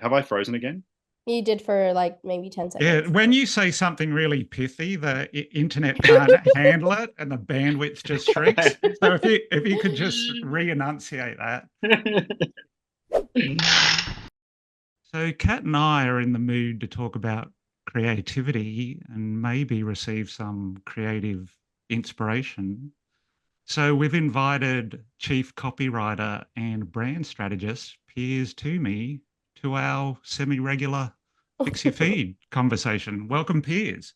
Have I frozen again? You did for like maybe 10 Yeah, seconds. when you say something really pithy, the internet can't handle it, and the bandwidth just shrinks. So if you could just re-enunciate that. So Kat and I are in the mood to talk about creativity and maybe receive some creative inspiration. So we've invited Chief Copywriter and Brand Strategist Piers Twomey to our semi-regular Fix Your Feed conversation. Welcome, Piers.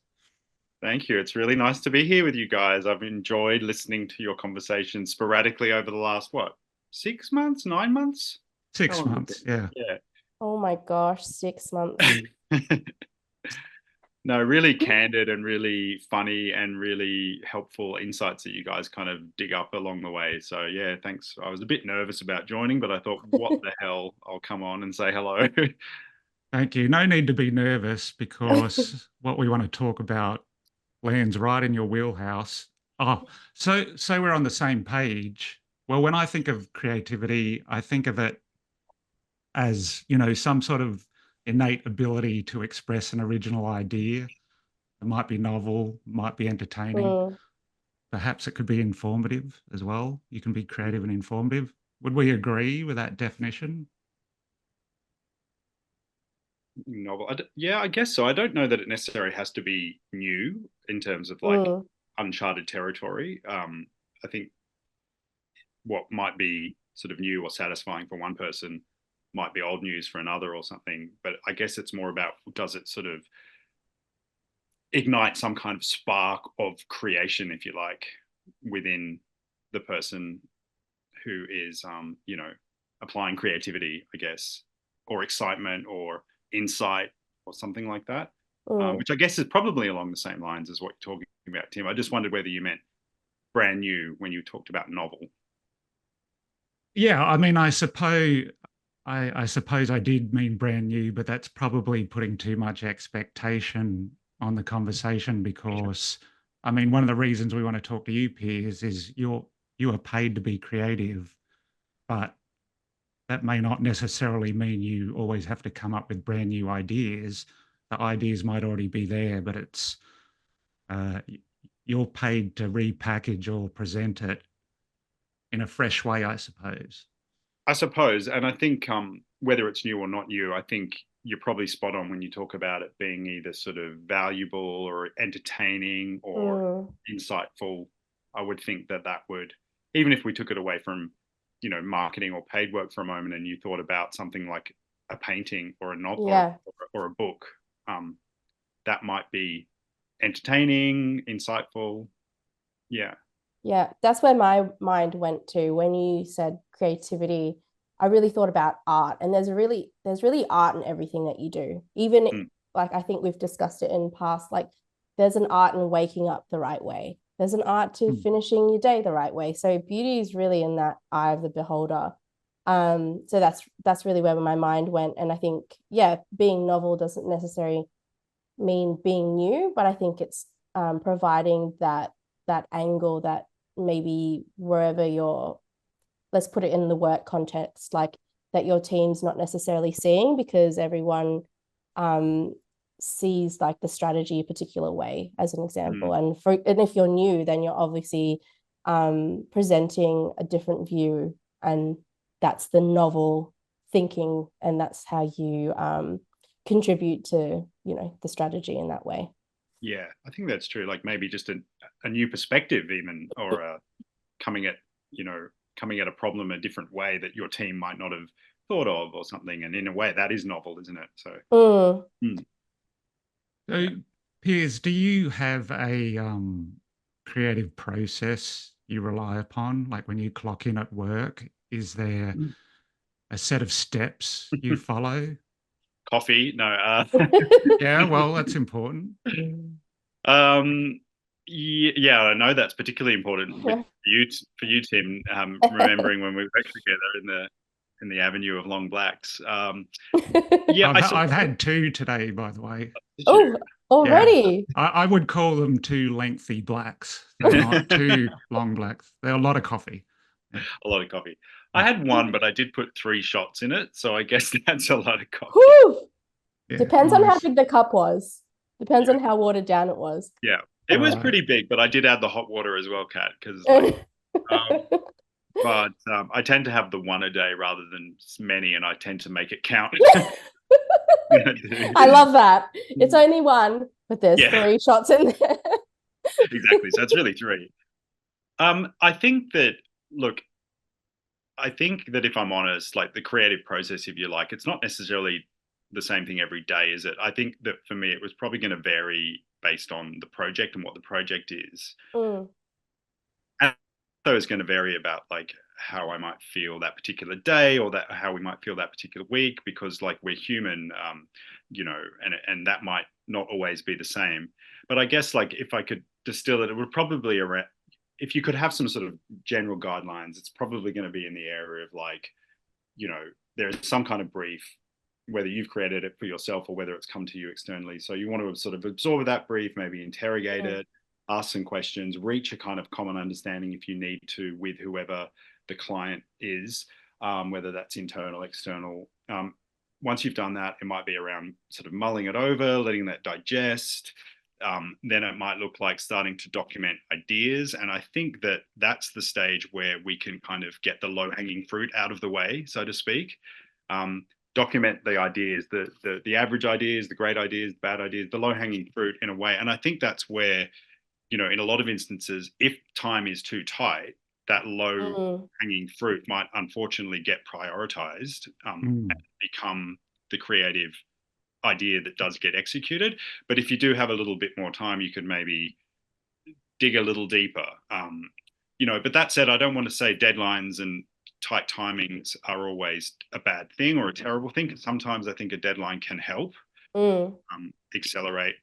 Thank you. It's really nice to be here with you guys. I've enjoyed listening to your conversations sporadically over the last, what, 6 months, 9 months? How 6 long has it months, yeah. been? Oh my gosh, 6 months. Yeah. No, really candid and really funny and really helpful insights that you guys kind of dig up along the way. So yeah, thanks. I was a bit nervous about joining, but I thought, what the hell? I'll come on and say hello. Thank you. No need to be nervous because what we want to talk about lands right in your wheelhouse. Oh, so we're on the same page. Well, when I think of creativity, I think of it as, some sort of innate ability to express an original idea. It might be novel, might be entertaining. Mm. Perhaps it could be informative as well. You can be creative and informative. Would we agree with that definition? Novel. Yeah, I guess so. I don't know that it necessarily has to be new in terms of like Mm. uncharted territory. I think what might be sort of new or satisfying for one person might be old news for another or something. But I guess it's more about, does it sort of ignite some kind of spark of creation, if you like, within the person who is, applying creativity, I guess, or excitement or insight or something like that. Mm. Which I guess is probably along the same lines as what you're talking about, Tim. I just wondered whether you meant brand new when you talked about novel. Yeah, I mean, I suppose I did mean brand new, but that's probably putting too much expectation on the conversation because, I mean, one of the reasons we want to talk to you, Piers, is you are paid to be creative, but that may not necessarily mean you always have to come up with brand new ideas. The ideas might already be there, but it's uh, you're paid to repackage or present it in a fresh way, I suppose. I suppose, and I think whether it's new or not new, I think you're probably spot on when you talk about it being either sort of valuable or entertaining or Mm. insightful. I would think that that would, even if we took it away from, marketing or paid work for a moment, and you thought about something like a painting or a novel Yeah. or a book, um, that might be entertaining, insightful. Yeah. Yeah, that's where my mind went to when you said creativity. I really thought about art, and there's really art in everything that you do. Even Mm, like I think we've discussed it in past, like there's an art in waking up the right way. There's an art to Hmm. finishing your day the right way. So beauty is really in that eye of the beholder. So that's really where my mind went. And I think, yeah, being novel doesn't necessarily mean being new, but I think it's providing that angle that maybe wherever you're, let's put it in the work context, like that your team's not necessarily seeing because everyone um, sees like the strategy a particular way, as an example. mm, And if you're new, then you're obviously presenting a different view, and that's the novel thinking, and that's how you contribute to the strategy in that way. yeah, I think that's true. Like maybe just a new perspective, even, or coming at you know coming at a problem a different way that your team might not have thought of or something. And in a way, that is novel, isn't it? So, Mm. mm, So, yeah. Piers, do you have a creative process you rely upon? Like when you clock in at work, is there a set of steps you follow? Coffee, no. Yeah, well, that's important. um, yeah, I know that's particularly important with you, for you, Tim. Remembering when we worked together in the Avenue of Long Blacks. Yeah, I've I I've suppose. had two today, by the way. Did you? Oh, Yeah, already. I would call them two lengthy blacks. They're not two long blacks. They're a lot of coffee. Yeah. A lot of coffee. I had one, but I did put 3 shots in it, so I guess that's a lot of coffee. Whew! Yeah, Depends on how nice. big the cup was. Depends Yeah. on how watered down it was. Yeah, it was Right. pretty big, but I did add the hot water as well, Kat, because like, but I tend to have the one a day rather than many, and I tend to make it count. I love that. It's only one, but there's Yeah. 3 shots in there. Exactly. So it's really 3. I think that, look, I think that if I'm honest, like the creative process, if you like, it's not necessarily the same thing every day, is it? I think that for me, it was probably going to vary based on the project and what the project is. Mm. And so it's going to vary about like how I might feel that particular day, or that how we might feel that particular week, because like we're human, and that might not always be the same. But I guess like if I could distill it, it would probably around, if you could have some sort of general guidelines, it's probably going to be in the area of like, there is some kind of brief, whether you've created it for yourself or whether it's come to you externally. So you want to sort of absorb that brief, maybe interrogate it, ask some questions, reach a kind of common understanding if you need to with whoever the client is, whether that's internal, external. Once you've done that, it might be around sort of mulling it over, letting that digest. Then it might look like starting to document ideas. And I think that that's the stage where we can kind of get the low hanging fruit out of the way, so to speak. Document the ideas, the average ideas, the great ideas, the bad ideas, the low hanging fruit in a way. And I think that's where, in a lot of instances, if time is too tight, that low hanging fruit might unfortunately get prioritized and become the creative idea that does get executed. But if you do have a little bit more time, you could maybe dig a little deeper. But that said, I don't want to say deadlines and tight timings are always a bad thing or a terrible thing. Sometimes I think a deadline can help accelerate,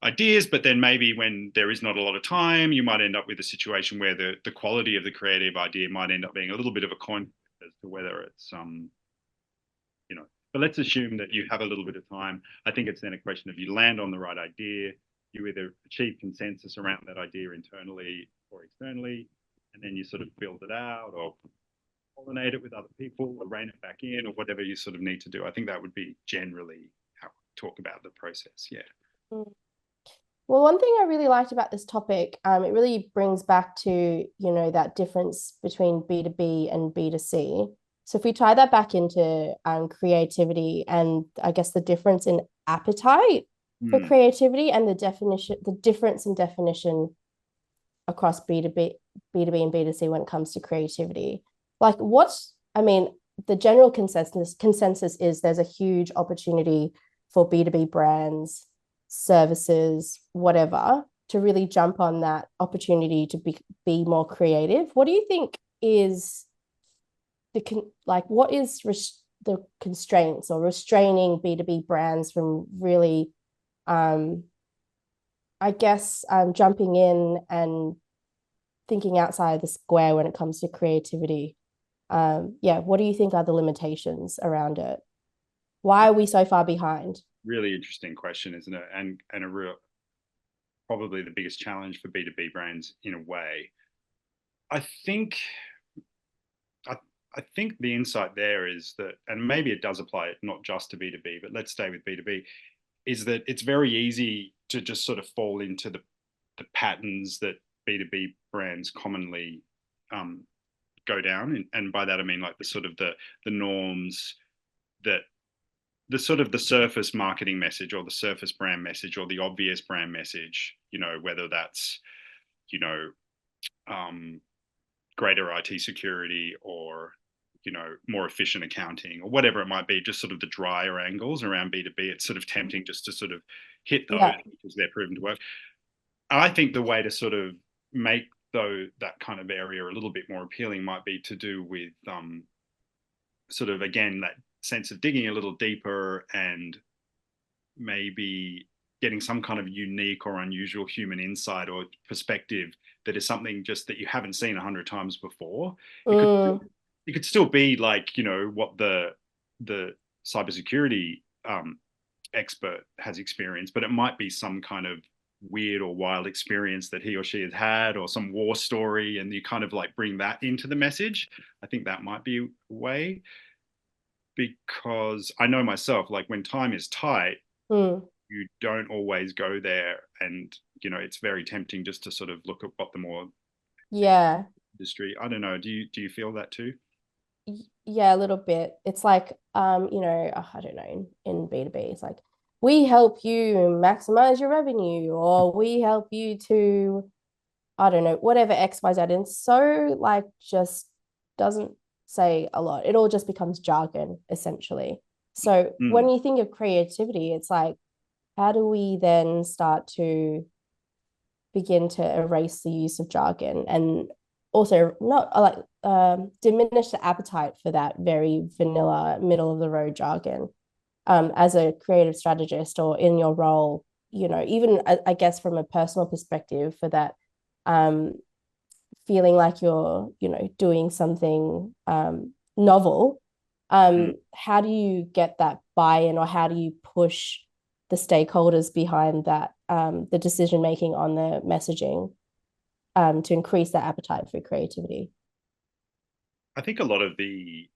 ideas. But then maybe when there is not a lot of time, you might end up with a situation where the quality of the creative idea might end up being a little bit of a coin as to whether it's but let's assume that you have a little bit of time. I think it's then a question of you land on the right idea, you either achieve consensus around that idea internally or externally, and then you sort of build it out or pollinate it with other people or rein it back in or whatever you sort of need to do. I think that would be generally how we talk about the process. Yeah. Well, one thing I really liked about this topic, it really brings back to, that difference between B2B and B2C. So if we tie that back into creativity and I guess the difference in appetite for creativity and the difference in definition across B2B and B2C when it comes to creativity. Like the general consensus is there's a huge opportunity for B2B brands, services, whatever, to really jump on that opportunity to be more creative. What do you think is what is the constraints or restraining B2B brands from really, jumping in and thinking outside the square when it comes to creativity? What do you think are the limitations around it? Why are we so far behind? Really interesting question, isn't it? And a real, probably the biggest challenge for B2B brands in a way. I think the insight there is that, and maybe it does apply not just to B2B, but let's stay with B2B, is that it's very easy to just sort of fall into the patterns that B2B brands commonly go down. And by that, I mean like the sort of the norms that the sort of the surface marketing message or the surface brand message or the obvious brand message, whether that's, greater IT security or, more efficient accounting or whatever it might be, just sort of the drier angles around B2B. It's sort of tempting just to sort of hit those because they're proven to work. I think the way to sort of make that kind of area a little bit more appealing might be to do with sort of, again, that sense of digging a little deeper and maybe getting some kind of unique or unusual human insight or perspective that is something just that you haven't seen 100 times before. It could still be like, what the cybersecurity expert has experienced, but it might be some kind of weird or wild experience that he or she has had, or some war story, and you kind of like bring that into the message. I think that might be a way, because I know myself, like when time is tight, you don't always go there, and it's very tempting just to sort of look at what the more industry. I don't know. Do you feel that too? Yeah, a little bit. It's like, I don't know, in B2B, it's like, we help you maximize your revenue, or we help you to, I don't know, whatever X, Y, Z. And so like just doesn't say a lot. It all just becomes jargon, essentially. So when you think of creativity, it's like, how do we then start to begin to erase the use of jargon, and also not like diminish the appetite for that very vanilla middle of the road jargon, as a creative strategist or in your role, even I guess from a personal perspective, for that feeling like you're doing something novel. How do you get that buy-in, or how do you push the stakeholders behind that, the decision making on the messaging, to increase their appetite for creativity? I think a lot of the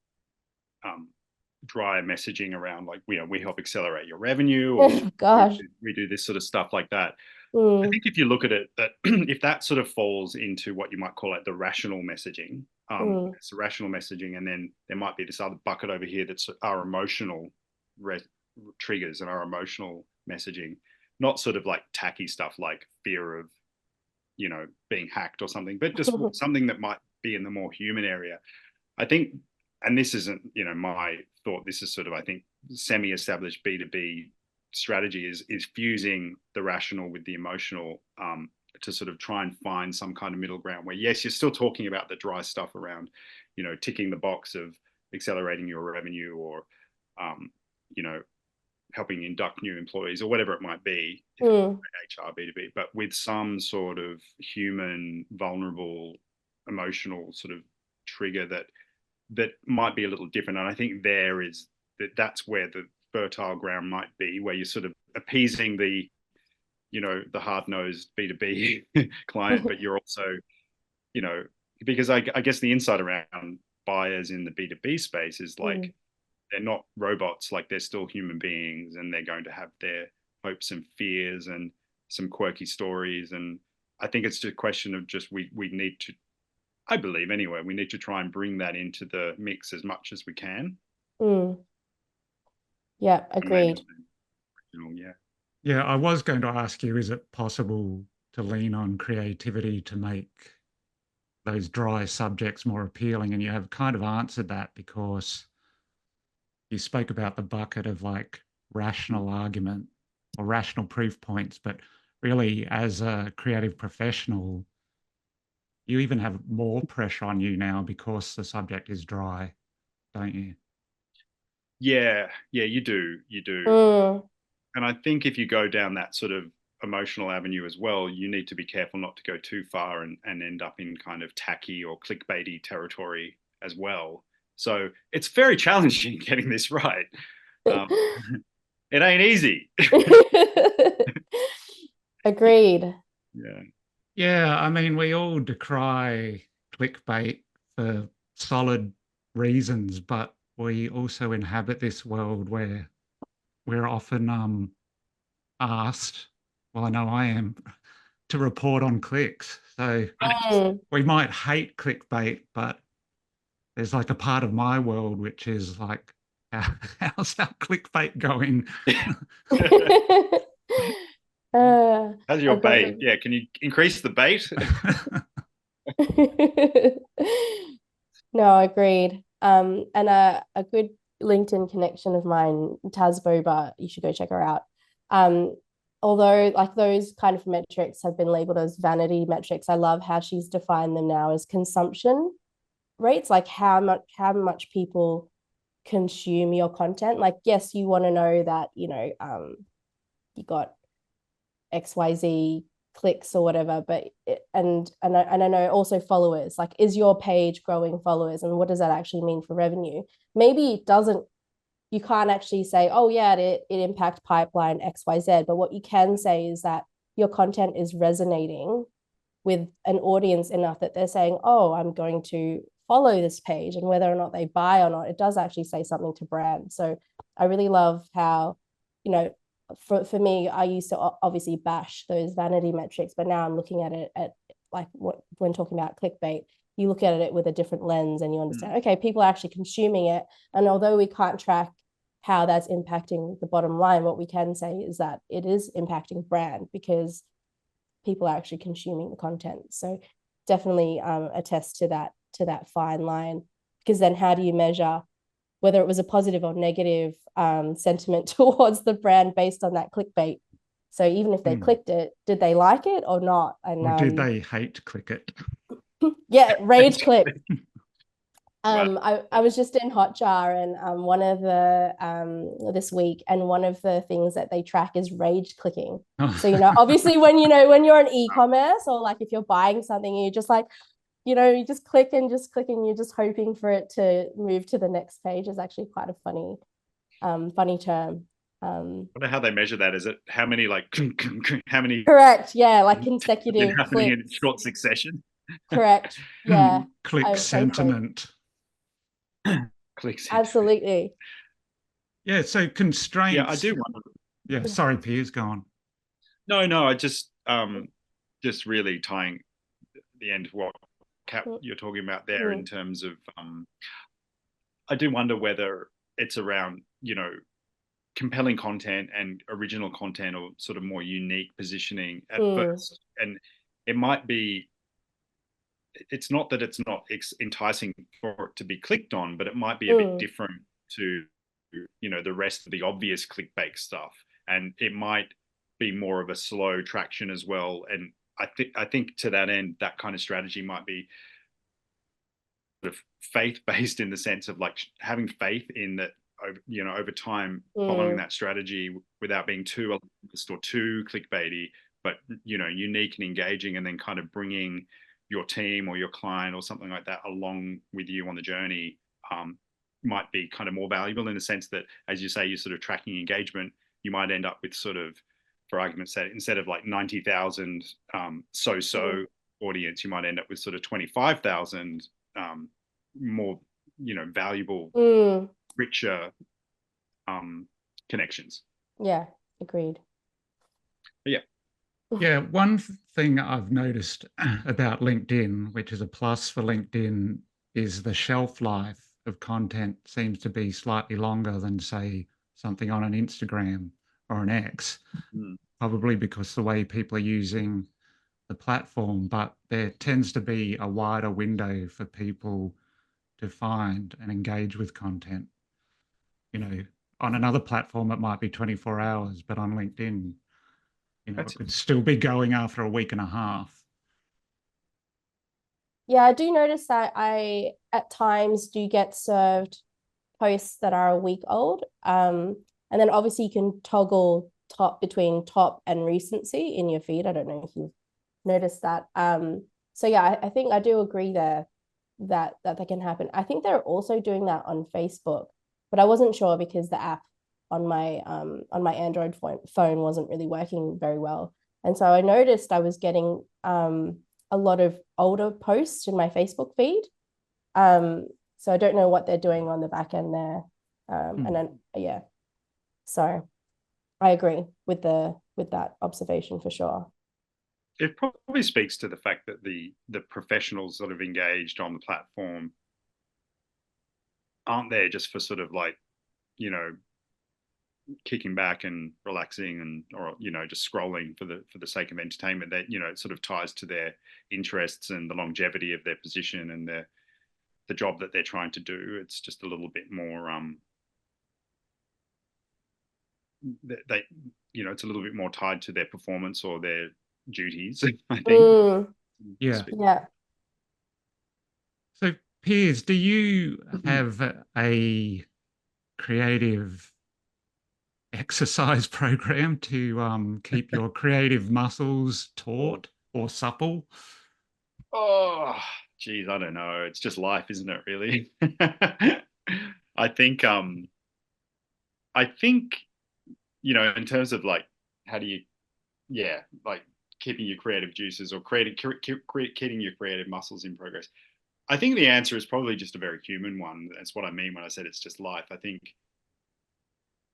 dry messaging around, like, we help accelerate your revenue, or gosh, we do this sort of stuff like that. I think if you look at it, that if that sort of falls into what you might call it the rational messaging, it's a rational messaging, and then there might be this other bucket over here that's our emotional triggers and our emotional messaging, not sort of like tacky stuff like fear of being hacked or something, but just something that might be in the more human area. I think, and this isn't my thought, this is sort of, I think, semi-established B2B strategy is fusing the rational with the emotional, to sort of try and find some kind of middle ground where, yes, you're still talking about the dry stuff around ticking the box of accelerating your revenue, or helping induct new employees, or whatever it might be, HR B2B, but with some sort of human, vulnerable, emotional sort of trigger that might be a little different. And I think that's where the fertile ground might be, where you're sort of appeasing the hard-nosed B2B client, but you're also, because I guess the insight around buyers in the B2B space is like, they're not robots, like they're still human beings, and they're going to have their hopes and fears and some quirky stories. And I think it's just a question of just, we need to, I believe anyway, we need to try and bring that into the mix as much as we can. Yeah, agreed. Yeah, I was going to ask you, is it possible to lean on creativity to make those dry subjects more appealing? And you have kind of answered that, because you spoke about the bucket of like rational argument or rational proof points, but really as a creative professional, you even have more pressure on you now because the subject is dry, don't you? Yeah, you do. And I think if you go down that sort of emotional avenue as well, you need to be careful not to go too far and end up in kind of tacky or clickbaity territory as well. So it's very challenging getting this right. It ain't easy. Agreed. Yeah, I mean, we all decry clickbait for solid reasons, but we also inhabit this world where we're often asked, well, I know I am, to report on clicks. So we might hate clickbait, but there's like a part of my world which is like, how's our clickbait going? How's your bait? Yeah, can you increase the bait? No, agreed. And a good LinkedIn connection of mine, Taz Boba, you should go check her out. Although like those kind of metrics have been labeled as vanity metrics, I love how she's defined them now as consumption rates, like how much people consume your content. Like, yes, you want to know that, you got XYZ clicks or whatever, but and I know also followers, like, is your page growing followers, and what does that actually mean for revenue? Maybe it doesn't, you can't actually say, oh yeah, it impact pipeline XYZ, but what you can say is that your content is resonating with an audience enough that they're saying, oh, I'm going to follow this page, and whether or not they buy or not, it does actually say something to brand. So I really love how, you know, for me, I used to obviously bash those vanity metrics, but now I'm looking at it at like when talking about clickbait, you look at it with a different lens and you understand, okay, people are actually consuming it. And although we can't track how that's impacting the bottom line, what we can say is that it is impacting brand because people are actually consuming the content. So definitely attest to that fine line, because then how do you measure whether it was a positive or negative sentiment towards the brand based on that clickbait? So even if they clicked it, did they like it or not? And or did they hate click it? Yeah, rage click. Wow. I was just in Hotjar and one of the this week, and one of the things that they track is rage clicking. So, you know, obviously when you're an e-commerce, or like if you're buying something, you just like, you know, you just click and you're just hoping for it to move to the next page is actually quite a funny term. I wonder how they measure that. Is it how many like how many? Correct. Yeah, like consecutive happening clicks. in short succession. Correct. Yeah. Click sentiment. Clicks. Absolutely. Yeah. So constraints. Yeah, I do wonder. Yeah. Sorry, Piers, go on. No. I just really tying the end to what Kat you're talking about there in terms of I do wonder whether it's around, you know, compelling content and original content, or sort of more unique positioning at first. And it might be, it's not that it's not enticing for it to be clicked on, but it might be a bit different to, you know, the rest of the obvious clickbait stuff. And it might be more of a slow traction as well. And I think to that end, that kind of strategy might be sort of faith-based, in the sense of like having faith in that, you know, over time following that strategy without being too elitist or too clickbaity, but, you know, unique and engaging, and then kind of bringing your team or your client or something like that along with you on the journey might be kind of more valuable, in the sense that, as you say, you're sort of tracking engagement. You might end up with sort of, for argument's sake, instead of like 90,000 audience, you might end up with sort of 25,000 more, you know, valuable, richer connections. Yeah, agreed. But yeah. Yeah, one thing I've noticed about LinkedIn, which is a plus for LinkedIn, is the shelf life of content seems to be slightly longer than, say, something on an Instagram or an X, probably because the way people are using the platform, but there tends to be a wider window for people to find and engage with content. You know, on another platform, it might be 24 hours, but on LinkedIn, you know, it could still be going after a week and a half. Yeah, I do notice that I at times do get served posts that are a week old. And then obviously you can toggle between top and recency in your feed. I don't know if you've noticed that. So yeah, I think I do agree there that can happen. I think they're also doing that on Facebook, but I wasn't sure because the app on my Android phone wasn't really working very well. And so I noticed I was getting a lot of older posts in my Facebook feed. So I don't know what they're doing on the back end there. And then yeah. So I agree with that observation for sure. It probably speaks to the fact that the professionals that have engaged on the platform aren't there just for sort of like, you know, kicking back and relaxing, and, or, you know, just scrolling for the sake of entertainment. That, you know, it sort of ties to their interests and the longevity of their position and the job that they're trying to do. It's just a little bit more they, you know, it's a little bit more tied to their performance or their duties, I think. Yeah. So Piers, do you have a creative exercise program to keep your creative muscles taut or supple? Oh, geez, I don't know. It's just life, isn't it, really? I think you know, in terms of like, how do you yeah, like keeping your creative juices or keeping your creative muscles in progress. I think the answer is probably just a very human one. That's what I mean when I said it's just life. I think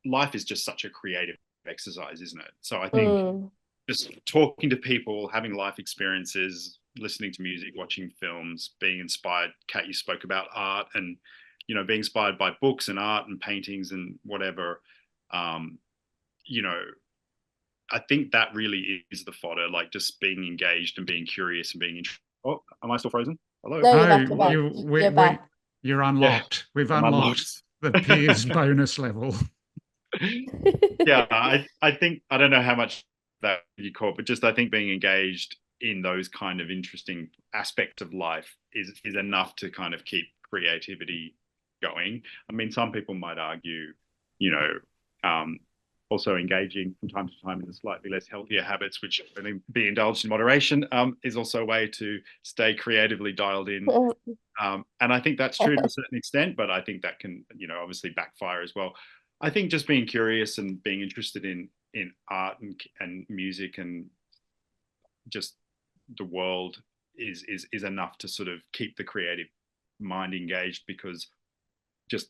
life is just such a creative exercise, isn't it? So I think just talking to people, having life experiences, listening to music, watching films, being inspired. Kat, you spoke about art and, you know, being inspired by books and art and paintings and whatever. You know, I think that really is the fodder, like just being engaged and being curious and being interested. Oh, am I still frozen? Hello? No, you're back. No, You're back. you're Yeah, unlocked. We've I'm unlocked the Piers bonus level. Yeah, I think, I don't know how much that you caught, but just I think being engaged in those kind of interesting aspects of life is enough to kind of keep creativity going. I mean, some people might argue, you know, also engaging from time to time in the slightly less healthier habits, which I think be indulged in moderation, is also a way to stay creatively dialed in. And I think that's true to a certain extent, but I think that can, you know, obviously backfire as well. I think just being curious and being interested in art and music and just the world is enough to sort of keep the creative mind engaged, because just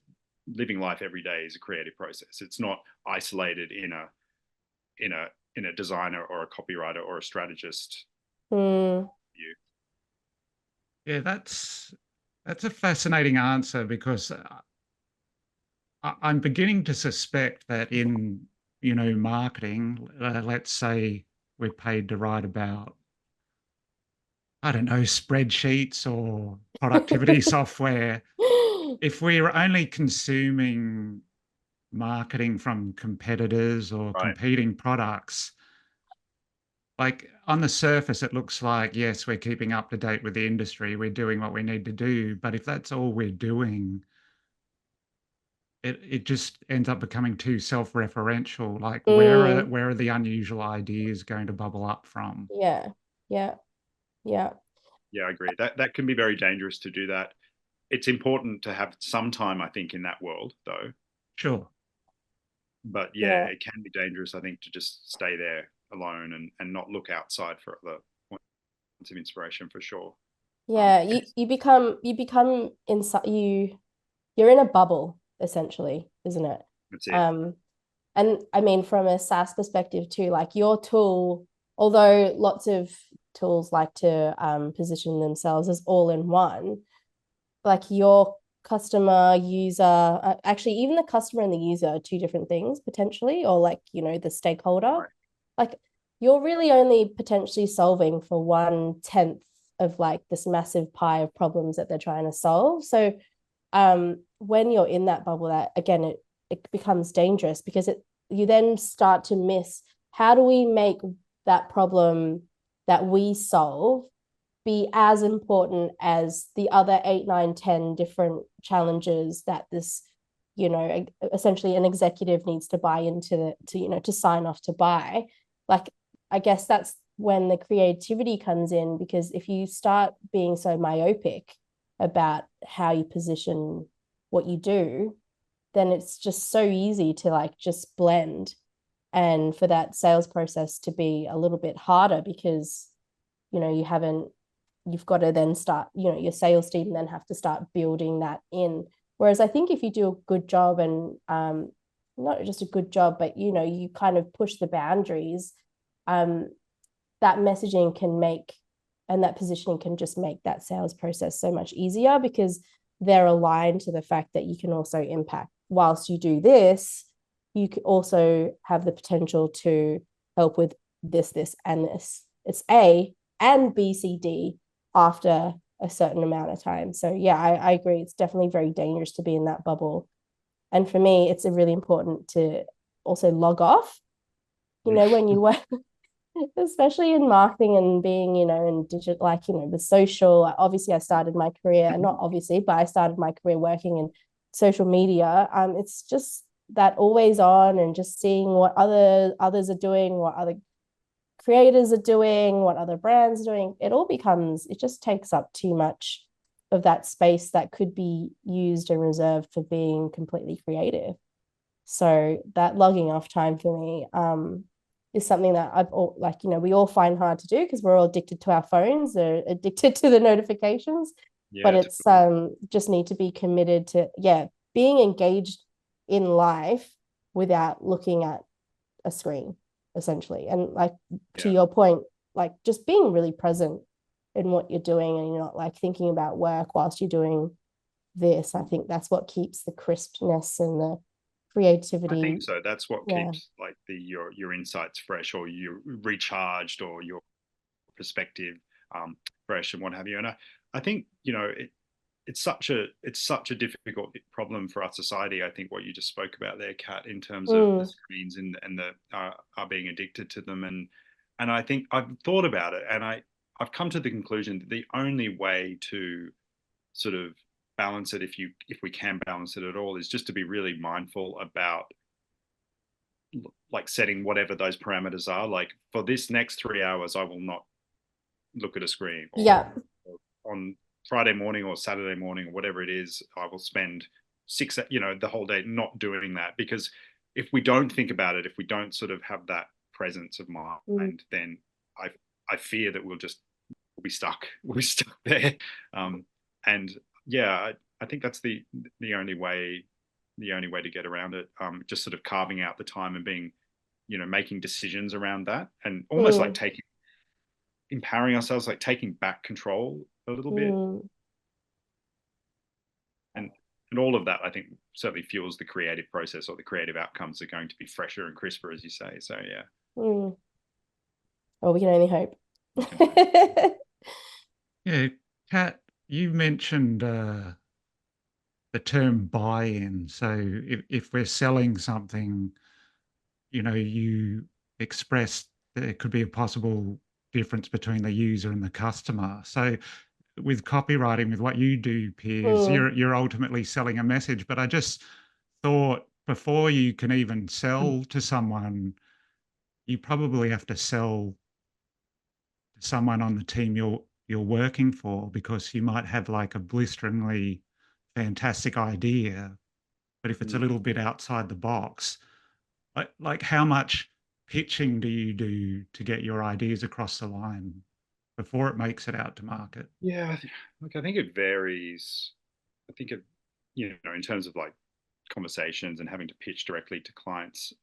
living life every day is a creative process. It's not isolated in a designer or a copywriter or a strategist view. Yeah, that's a fascinating answer, because I'm beginning to suspect that in, you know, marketing, let's say we're paid to write about, I don't know, spreadsheets or productivity software. If we're only consuming marketing from competitors or Right. competing products, like on the surface, it looks like, yes, we're keeping up to date with the industry, we're doing what we need to do. But if that's all we're doing, it just ends up becoming too self-referential. Like where are the unusual ideas going to bubble up from? Yeah. Yeah, I agree. That can be very dangerous to do that. It's important to have some time, I think, in that world, though. Sure. But yeah, it can be dangerous, I think, to just stay there alone and not look outside for other points of inspiration, for sure. Yeah, you become inside you're in a bubble essentially, isn't it? That's it. And I mean, from a SaaS perspective too, like your tool, although lots of tools like to position themselves as all in one, like your customer, user, actually even the customer and the user are two different things potentially, or like, you know, the stakeholder. Right. Like you're really only potentially solving for 1/10 of like this massive pie of problems that they're trying to solve. So when you're in that bubble, that again it becomes dangerous, because you then start to miss, how do we make that problem that we solve be as important as the other 8, 9, 10 different challenges that this, you know, essentially an executive needs to buy into you know, to sign off to buy. Like, I guess that's when the creativity comes in, because if you start being so myopic about how you position what you do, then it's just so easy to like just blend, and for that sales process to be a little bit harder, because, you know, you've got to then start, you know, your sales team then have to start building that in. Whereas I think if you do a good job, and not just a good job, but, you know, you kind of push the boundaries, that messaging can make, and that positioning can just make that sales process so much easier, because they're aligned to the fact that you can also impact. Whilst you do this, you could also have the potential to help with this, and this. It's A and B, C, D after a certain amount of time. So yeah, I agree. It's definitely very dangerous to be in that bubble. And for me, it's really important to also log off. You know, when you work, especially in marketing and being, you know, in digital, like, you know, with social, obviously I started my career, not obviously, but I started my career working in social media. It's just that always on, and just seeing what others are doing, what other creators are doing, what other brands are doing. It just takes up too much of that space that could be used and reserved for being completely creative. So that logging off time for me is something that we all find hard to do because we're all addicted to our phones or addicted to the notifications. But Yeah, it's totally. just need to be committed to being engaged in life without looking at a screen, essentially. And like to Yeah. your point, like just being really present in what you're doing, and you're not like thinking about work whilst you're doing this. I think that's what keeps the crispness and the I creativity. think so. That's what Yeah. keeps like your insights fresh, or you recharged, or your perspective fresh, and what have you. And I think it's such a difficult problem for our society. I think what you just spoke about there, Kat, in terms of the Mm. screens and the are being addicted to them, and I think I've thought about it, and I've come to the conclusion that the only way to sort of balance it, if we can balance it at all, is just to be really mindful about like setting whatever those parameters are. Like for this next 3 hours, I will not look at a screen, Yeah. or on Friday morning or Saturday morning or whatever it is, I will spend the whole day not doing that. Because if we don't think about it, if we don't sort of have that presence of Mm. mind, then I I fear that we'll be stuck. We'll be stuck there. And yeah, I think that's the only way to get around it. Just sort of carving out the time and being, making decisions around that, and almost like Mm. empowering ourselves, like taking back control a little bit. Mm. And all of that, I think, certainly fuels the creative process, or the creative outcomes are going to be fresher and crisper, as you say. So yeah, Mm. Well, we can only hope. we can hope. Yeah, Kat, you mentioned the term buy-in. So if we're selling something, you expressed there could be a possible difference between the user and the customer. So with copywriting, with what you do, Piers, Mm. you're ultimately selling a message. But I just thought before you can even sell to someone, you probably have to sell to someone on the team you're working for, because you might have like a blisteringly fantastic idea, but if it's a Mm. little bit outside the box, like how much pitching do you do to get your ideas across the line before it makes it out to market? Yeah, look, I think it varies. I think in terms of like conversations and having to pitch directly to clients,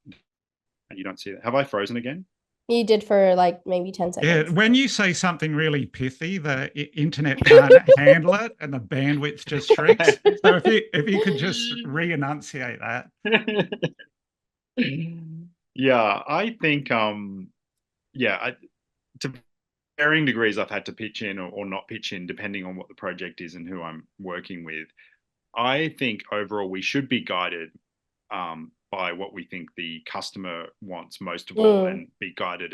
and you don't see that. Have I frozen again? You did for like maybe 10 Yeah, seconds. when you say something really pithy, the internet can't handle it and the bandwidth just shrinks. So if you could just re-enunciate that. Yeah, I think yeah, to varying degrees, I've had to pitch in, or not pitch in, depending on what the project is and who I'm working with. I think overall we should be guided by what we think the customer wants most of all, Mm. and be guided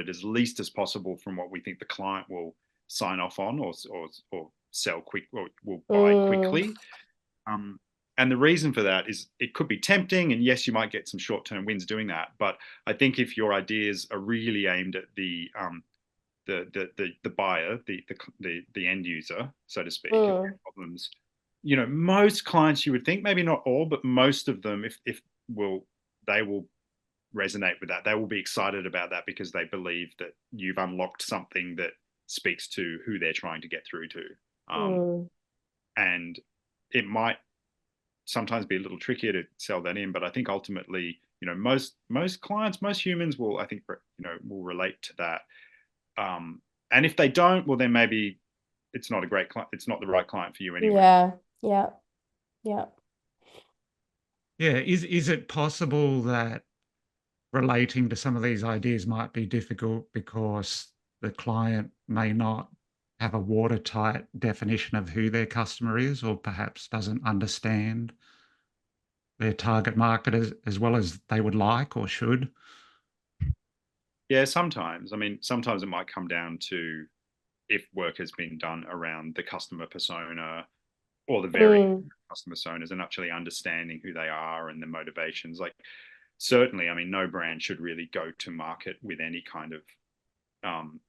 as least as possible from what we think the client will sign off on, or sell quick, or will buy Mm. quickly. Um, and the reason for that is it could be tempting, and yes, you might get some short-term wins doing that. But I think if your ideas are really aimed at the buyer, the end user, so to speak, of Mm. their problems, most clients, you would think, maybe not all, but most of them, if will they will resonate with that. They will be excited about that, because they believe that you've unlocked something that speaks to who they're trying to get through to. Um, Mm. and it might sometimes be a little trickier to sell that in, but I think ultimately, most clients, most humans will, I think, will relate to that. And if they don't, well, then maybe it's not a great client. It's not the right client for you anyway. Yeah. Yeah. Yeah. Yeah, is it possible that relating to some of these ideas might be difficult because the client may not have a watertight definition of who their customer is, or perhaps doesn't understand their target market as well as they would like or should? Yeah, sometimes. I mean, sometimes it might come down to if work has been done around the customer persona, or the various Mm. customer personas, and actually understanding who they are and the motivations. Like, certainly, I mean, no brand should really go to market with any kind of um,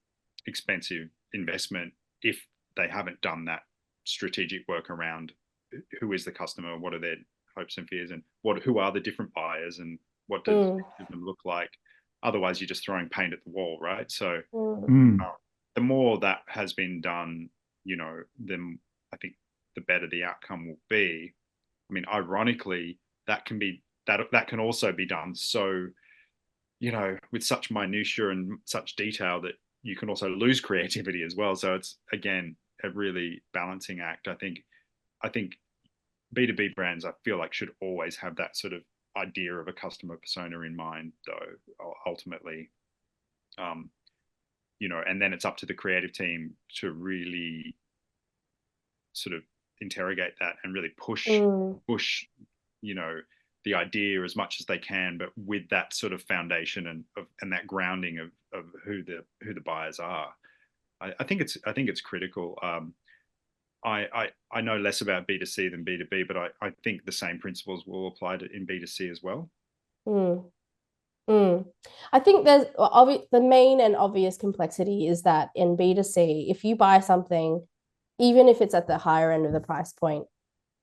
expensive investment if they haven't done that strategic work around who is the customer, what are their hopes and fears, and who are the different buyers, and what does Mm. each of them look like. Otherwise, you're just throwing paint at the wall, right? So the more that has been done, then I think the better the outcome will be. I mean, ironically, that can also be done so, with such minutia and such detail that you can also lose creativity as well. So it's, again, a really balancing act. I think B2B brands, I feel like, should always have that sort of idea of a customer persona in mind, though, ultimately. And then it's up to the creative team to really sort of interrogate that and really push, the idea as much as they can, but with that sort of foundation and that grounding of who the buyers are. I think it's critical. I know less about B2C than B2B, but I think the same principles will apply in B2C as well. I think there's the main and obvious complexity is that in B2C, if you buy something, even if it's at the higher end of the price point,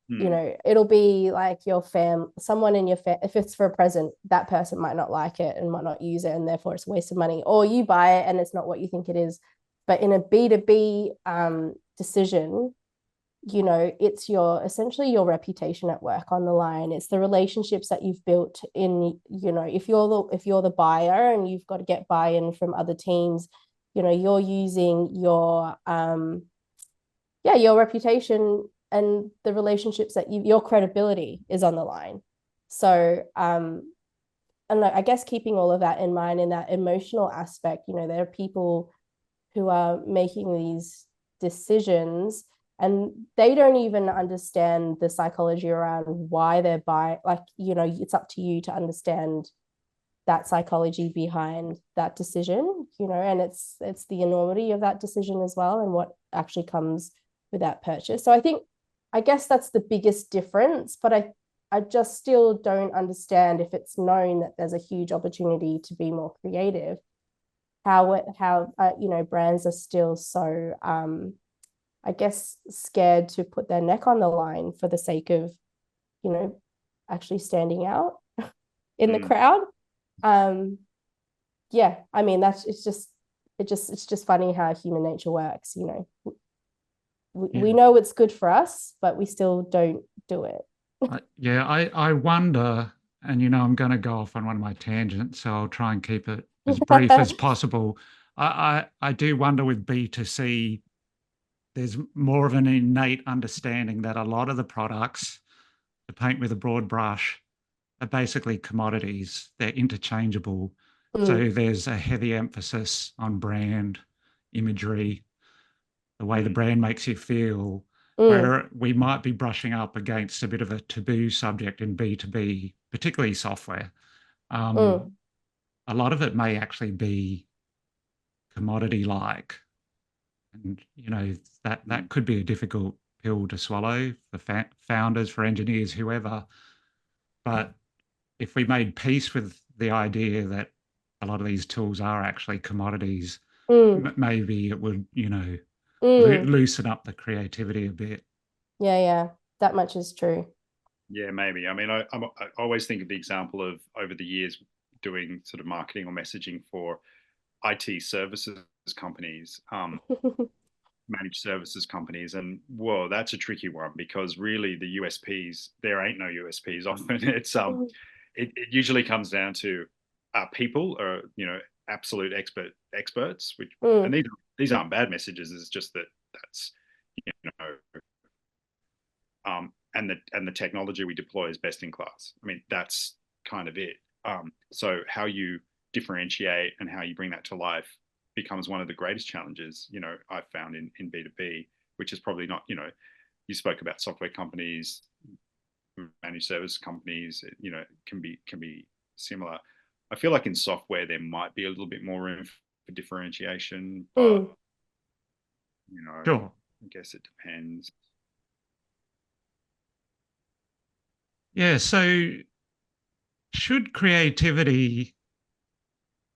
it'll be like someone in your if it's for a present, that person might not like it and might not use it, and therefore it's a waste of money. Or you buy it and it's not what you think it is. But in a B2B decision, it's essentially your reputation at work on the line. It's the relationships that you've built in, if you're the buyer and you've got to get buy-in from other teams, you're using your reputation and the relationships that your credibility is on the line. So and I guess keeping all of that in mind in that emotional aspect, there are people who are making these decisions and they don't even understand the psychology around why they're buying. Like, it's up to you to understand that psychology behind that decision, and it's the enormity of that decision as well and what actually comes with that purchase. So I guess that's the biggest difference, but I just still don't understand, if it's known that there's a huge opportunity to be more creative, how brands are still so I guess scared to put their neck on the line for the sake of actually standing out in the crowd. Yeah, I mean, it's just funny how human nature works. We know it's good for us, but we still don't do it. I wonder, and I'm going to go off on one of my tangents, so I'll try and keep it as brief as possible. I do wonder with B2C, there's more of an innate understanding that a lot of the products, to paint with a broad brush, are basically commodities. They're interchangeable. So there's a heavy emphasis on brand imagery, the way the brand makes you feel, where we might be brushing up against a bit of a taboo subject in B2B, particularly software. A lot of it may actually be commodity-like. And, that could be a difficult pill to swallow for founders, for engineers, whoever. But if we made peace with the idea that a lot of these tools are actually commodities, maybe it would, loosen up the creativity a bit. Yeah, that much is true. Yeah, maybe. I mean, I always think of the example of, over the years, doing sort of marketing or messaging for IT services companies, managed services companies, and whoa, that's a tricky one, because really the USPs, there ain't no USPs often. It's it usually comes down to people are absolute experts, which and these aren't bad messages. It's just that's and the technology we deploy is best in class. I mean, that's kind of it. So how you differentiate and how you bring that to life becomes one of the greatest challenges, I've found in B2B, which is probably not, you spoke about software companies, managed service companies, can be similar. I feel like in software, there might be a little bit more room for differentiation, but, Sure. I guess it depends. Yeah, so should creativity,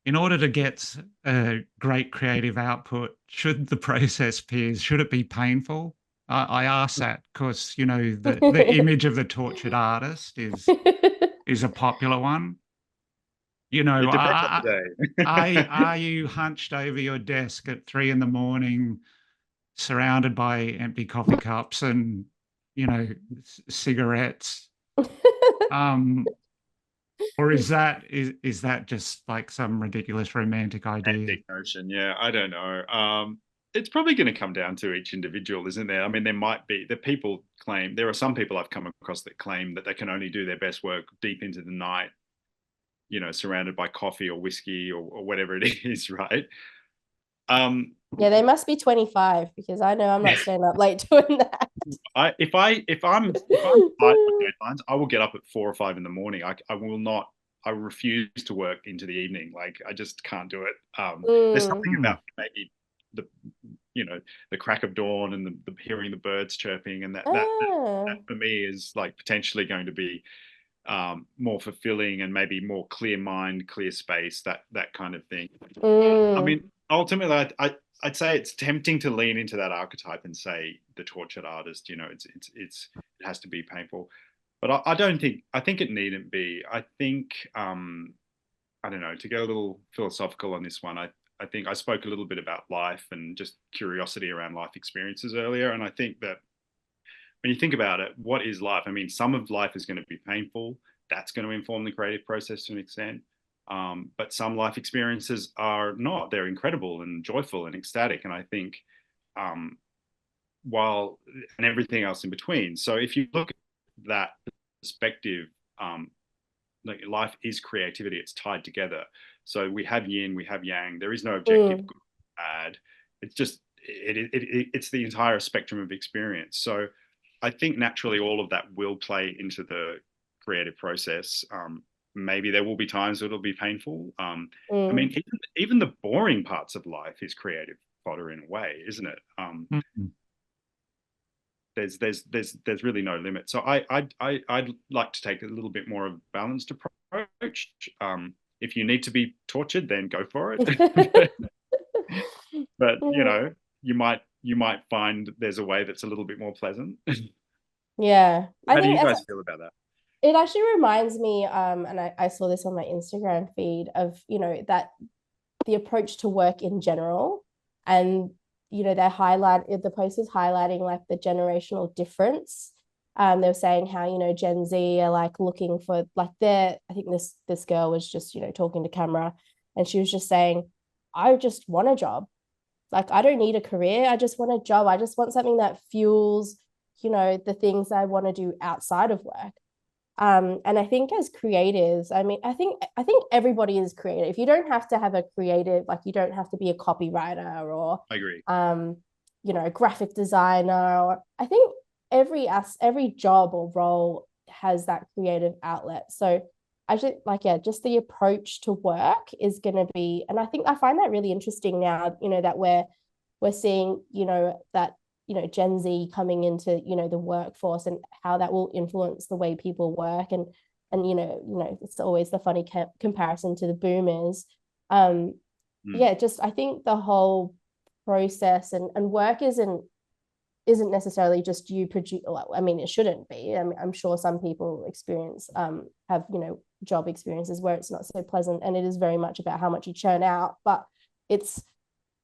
in order to get a great creative output, should the process, Piers, should it be painful? I ask that because, the image of the tortured artist is a popular one. You know, It depends on the day. are you hunched over your desk at 3 a.m, surrounded by empty coffee cups and, you know, cigarettes? Or is that just like some ridiculous romantic idea? Romantic notion, yeah, I don't know. It's probably going to come down to each individual, isn't there? I mean, there are some people I've come across that claim that they can only do their best work deep into the night, surrounded by coffee or whiskey or whatever it is, right? Yeah, they must be 25 because I know I'm not staying up late doing that. If I'm tight on deadlines, I will get up at 4 or 5 in the morning. I will not. I refuse to work into the evening. Like, I just can't do it. There's something about maybe the the crack of dawn and the hearing the birds chirping, and that for me is like potentially going to be more fulfilling and maybe more clear mind, clear space, that kind of thing. I mean, ultimately, I'd say it's tempting to lean into that archetype and say the tortured artist. It has to be painful, but I don't think. I think it needn't be. I think I don't know. To get a little philosophical on this one, I think I spoke a little bit about life and just curiosity around life experiences earlier, and I think that when you think about it, what is life? I mean, some of life is going to be painful. That's going to inform the creative process to an extent. But some life experiences are not. They're incredible and joyful and ecstatic. And I think and everything else in between. So if you look at that perspective, like, life is creativity. It's tied together. So we have yin, we have yang. There is no objective good or bad. It's just it's the entire spectrum of experience. So I think naturally all of that will play into the creative process. Maybe there will be times that it'll be painful. I mean, even the boring parts of life is creative fodder in a way, isn't it? There's really no limit. So I'd like to take a little bit more of a balanced approach. If you need to be tortured, then go for it. But you might find there's a way that's a little bit more pleasant. Yeah. How do you guys feel about that? It actually reminds me, and I saw this on my Instagram feed of, that the approach to work in general, and, the post is highlighting like the generational difference. They were saying how, Gen Z are like looking for like I think this girl was just, talking to camera, and she was just saying, I just want a job. Like, I don't need a career. I just want a job. I just want something that fuels, the things I want to do outside of work. And I think as creatives, I mean, I think everybody is creative. You don't have to have a creative, like, you don't have to be a copywriter or I agree. A graphic designer. Or I think every job or role has that creative outlet. So I should just the approach to work is going to be, and I find that really interesting now, that we're seeing, that Gen Z coming into the workforce, and how that will influence the way people work, and it's always the funny comparison to the boomers. Just I think the whole process and work isn't necessarily just you produce. I mean, it shouldn't be. I mean, I'm sure some people have job experiences where it's not so pleasant, and it is very much about how much you churn out, but it's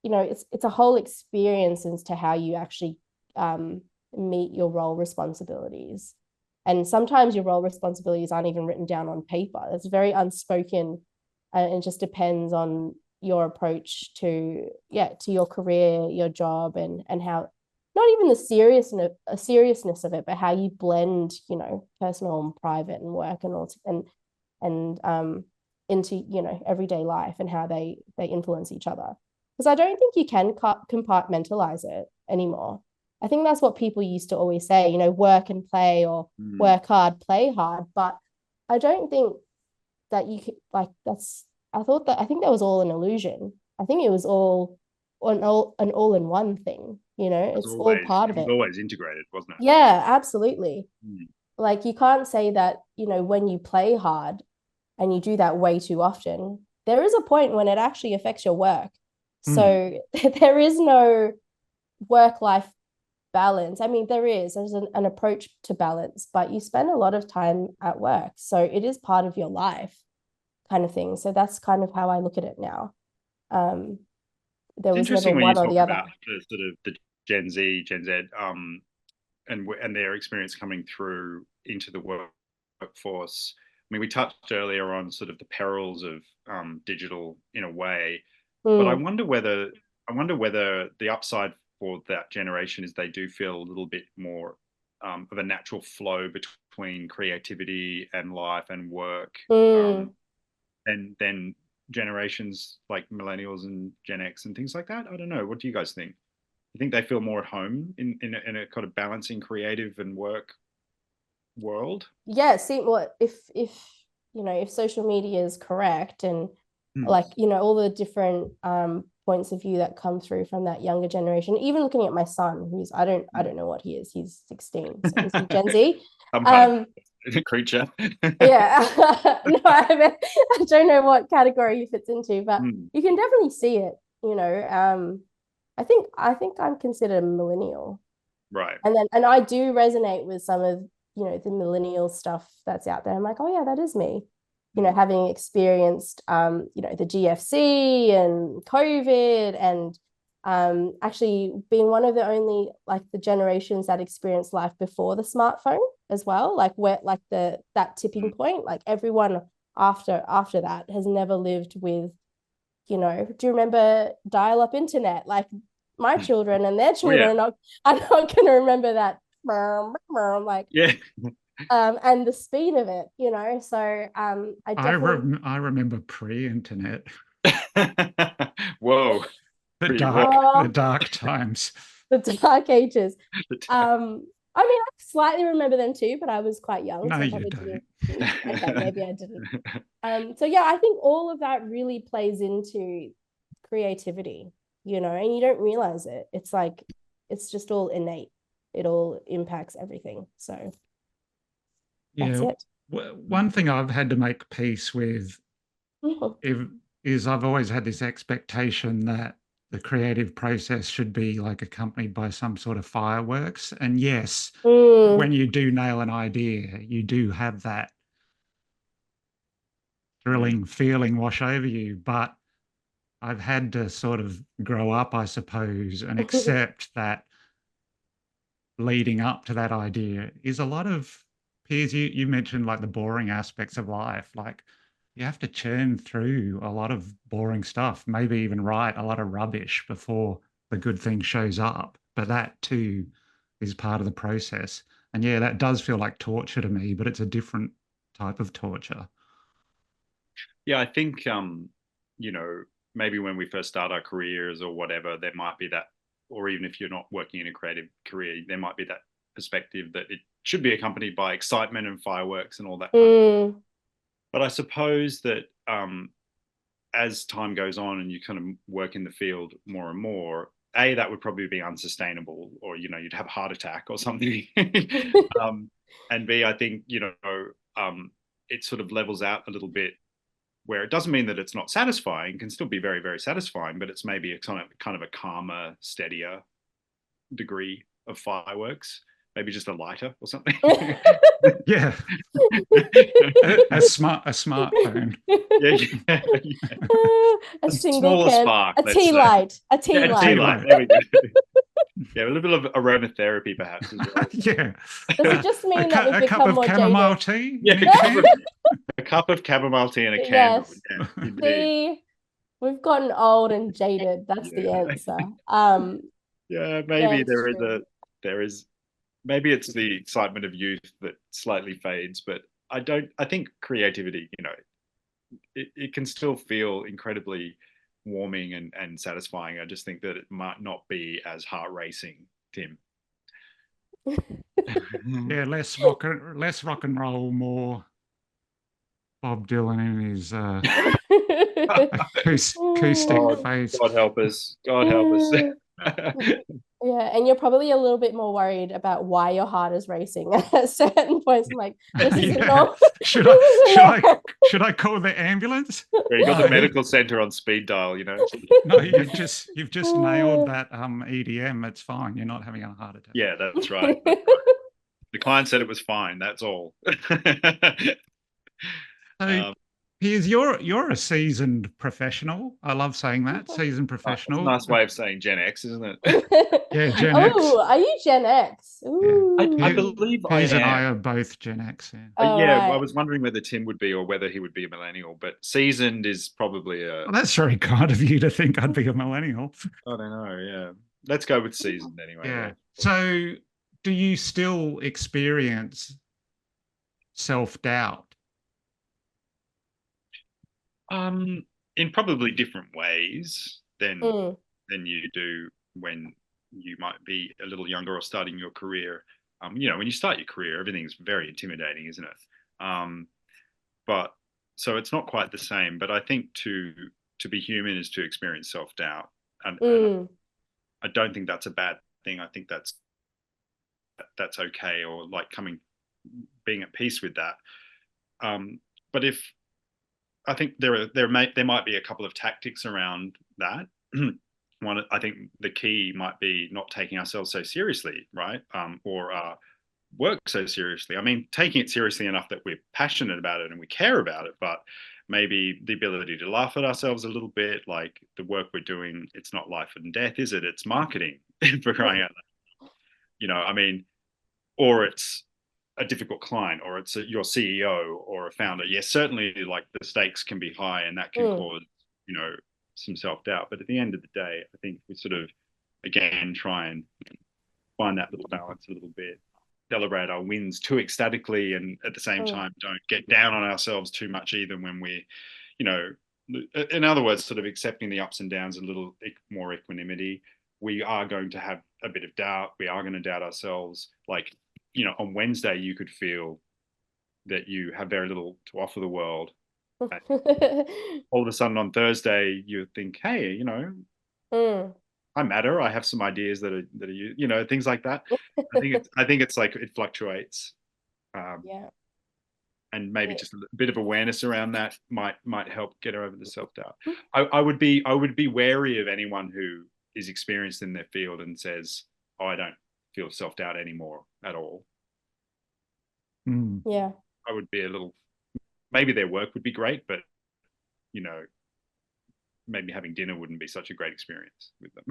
a whole experience as to how you actually meet your role responsibilities. And sometimes your role responsibilities aren't even written down on paper. It's very unspoken, and it just depends on your approach to your career, your job, and how, not even the seriousness of it, but how you blend, personal and private and work and into, everyday life, and how they influence each other. Because I don't think you can compartmentalize it anymore. I think that's what people used to always say, work and play, or work hard, play hard. But I don't think that you could, I think that was all an illusion. I think it was all an all-in-one thing, it's all part of it. It was always integrated, wasn't it? Yeah, absolutely. Like, you can't say that, when you play hard and you do that way too often, there is a point when it actually affects your work. So there is no work-life balance. I mean, there's an approach to balance, but you spend a lot of time at work. So it is part of your life. kind of thing. So that's kind of how I look at it now. There It's was never interesting when you one or talk the other. about the sort of the Gen Z, Gen Z, and their experience coming through into the workforce. I mean, we touched earlier on sort of the perils of digital in a way, but I wonder whether the upside for that generation is they do feel a little bit more of a natural flow between creativity and life and work, than generations like millennials and Gen X and things like that. I don't know. What do you guys think? You think they feel more at home in a kind of balancing creative and work world? Yeah, see, what if if social media is correct, and like all the different points of view that come through from that younger generation, even looking at my son, who's I don't know what he is, he's 16, so is he Gen Z? Creature. Yeah. No, I don't know what category he fits into, but you can definitely see it. I think I'm considered a millennial, right? And I do resonate with some of the millennial stuff that's out there. I'm like, oh yeah, that is me. Having experienced the GFC and COVID, and actually being one of the only the generations that experienced life before the smartphone as well, where that tipping point, everyone after that has never lived with, do you remember dial-up internet? My children and their children are not going to remember that, and the speed of it, so I remember pre-internet. Whoa. The dark times. The dark ages. I mean, I slightly remember them too, but I was quite young. No, so you don't. Okay, maybe I didn't. So yeah, I think all of that really plays into creativity, and you don't realize it. It's it's just all innate. It all impacts everything. So that's it. One thing I've had to make peace with is I've always had this expectation that the creative process should be accompanied by some sort of fireworks. And yes, when you do nail an idea, you do have that thrilling feeling wash over you. But I've had to sort of grow up, I suppose, and accept that leading up to that idea is a lot of, Piers, you mentioned the boring aspects of life. You have to churn through a lot of boring stuff, maybe even write a lot of rubbish before the good thing shows up. But that too is part of the process. And yeah, that does feel like torture to me, but it's a different type of torture. Yeah, I think, maybe when we first start our careers or whatever, there might be that, or even if you're not working in a creative career, there might be that perspective that it should be accompanied by excitement and fireworks and all that kind of stuff. But I suppose that as time goes on and you kind of work in the field more and more, A, that would probably be unsustainable, or, you'd have a heart attack or something. And B, I think, it sort of levels out a little bit, where it doesn't mean that it's not satisfying. It can still be very, very satisfying, but it's maybe a kind of a calmer, steadier degree of fireworks. Maybe just a lighter or something. Yeah. a smartphone. Yeah. A single can, spark, a tea light. Tea light. There we go. Yeah, a little bit of aromatherapy perhaps as well. Yeah. Does it just mean that we become more jaded? A cup of chamomile tea? Yeah, a cup of chamomile tea and a candle. Yes. Yeah, see, we've gotten old and jaded. That's the answer. Yeah, maybe there is maybe it's the excitement of youth that slightly fades, but I think creativity, it can still feel incredibly warming and satisfying. I just think that it might not be as heart racing, Tim. Yeah, less rock and roll, more Bob Dylan in his acoustic face. God help us. God help us. Yeah, and you're probably a little bit more worried about why your heart is racing at certain points. I'm like, this isn't normal. Should I call the ambulance? Yeah, you got the medical center on speed dial, No, you've just nailed that EDM. It's fine. You're not having a heart attack. Yeah, that's right. The client said it was fine. That's all. Piers, you're a seasoned professional. I love saying that, seasoned That's a professional. nice way of saying Gen X, isn't it? Yeah, Gen X. Oh, are you Gen X? Yeah, I Ooh. believe I Piers and I am. are both Gen X. Yeah. All Yeah, I right. was wondering whether Tim would be or whether he would be a millennial, but seasoned is probably a, Well, that's very kind of you to think I'd be a millennial. I don't know, yeah. Let's go with seasoned anyway, Yeah. yeah. So, do you still experience self-doubt? In probably different ways Mm, than you do when you might be a little younger or starting your career. You know, when you start your career, everything's very intimidating, isn't it? But so it's not quite the same. But I think to be human is to experience self doubt, and mm, I don't think that's a bad thing. I think that's okay, or like being at peace with that. But if I think there might be a couple of tactics around that. One, I think the key might be not taking ourselves so seriously, right? Or work so seriously. I mean, taking it seriously enough that we're passionate about it and we care about it, but maybe the ability to laugh at ourselves a little bit, like the work we're doing, it's not life and death, is it? It's marketing for crying out loud. You know, I mean, or it's a difficult client, or it's your CEO or a founder. Yes, certainly, like the stakes can be high, and that can mm, cause some self doubt. But at the end of the day, I think we sort of again try and find that little balance a little bit, celebrate our wins too ecstatically, and at the same mm, time don't get down on ourselves too much either when we, you know, in other words, sort of accepting the ups and downs, a little more equanimity. We are going to have a bit of doubt. We are going to doubt ourselves. Like, on Wednesday, you could feel that you have very little to offer the world. And all of a sudden on Thursday, you think, hey, mm. I matter. I have some ideas that are things like that. I think it's like it fluctuates. Um, Yeah. and maybe Yeah. just a bit of awareness around that might help get over the self doubt. I would be wary of anyone who is experienced in their field and says, "Oh, I don't feel self doubt anymore at all." Mm. Yeah. I would be a little. Maybe their work would be great, but you know, maybe having dinner wouldn't be such a great experience with them.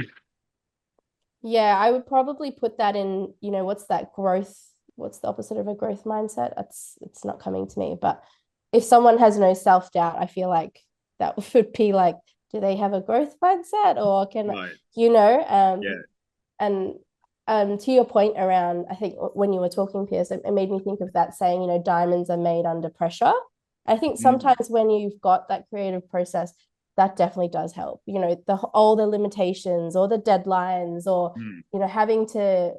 Yeah, I would probably put that in, what's that growth? What's the opposite of a growth mindset? It's not coming to me. But if someone has no self-doubt, I feel like that would be like, do they have a growth mindset or can, Right. you know, Yeah. and to your point around, I think when you were talking, Piers, it made me think of that saying, diamonds are made under pressure. I think Mm. sometimes when you've got that creative process, that definitely does help. All the limitations or the deadlines or, Mm. having to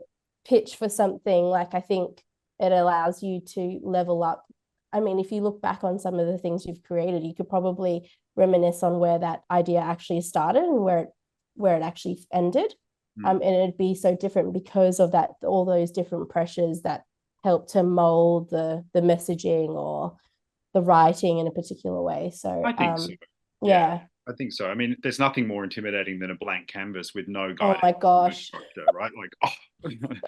pitch for something, like I think it allows you to level up. I mean, if you look back on some of the things you've created, you could probably reminisce on where that idea actually started and where it actually ended. Mm. And it'd be so different because of that, all those different pressures that help to mold the messaging or the writing in a particular way. So I think so. Yeah, yeah. I think so. I mean, there's nothing more intimidating than a blank canvas with no Oh guidance, my no gosh. structure, right? Like, um,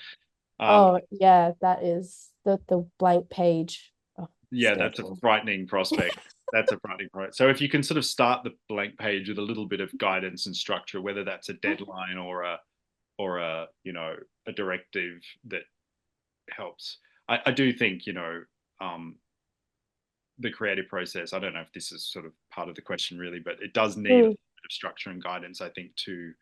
Oh yeah, that is the blank page. Oh, yeah, scares that's a me. frightening prospect. That's a frightening prospect. So if you can sort of start the blank page with a little bit of guidance and structure, whether that's a deadline or a directive that helps. I do think um, the creative process. I don't know if this is sort of part of the question really, but it does need a Mm, bit of structure and guidance. I think to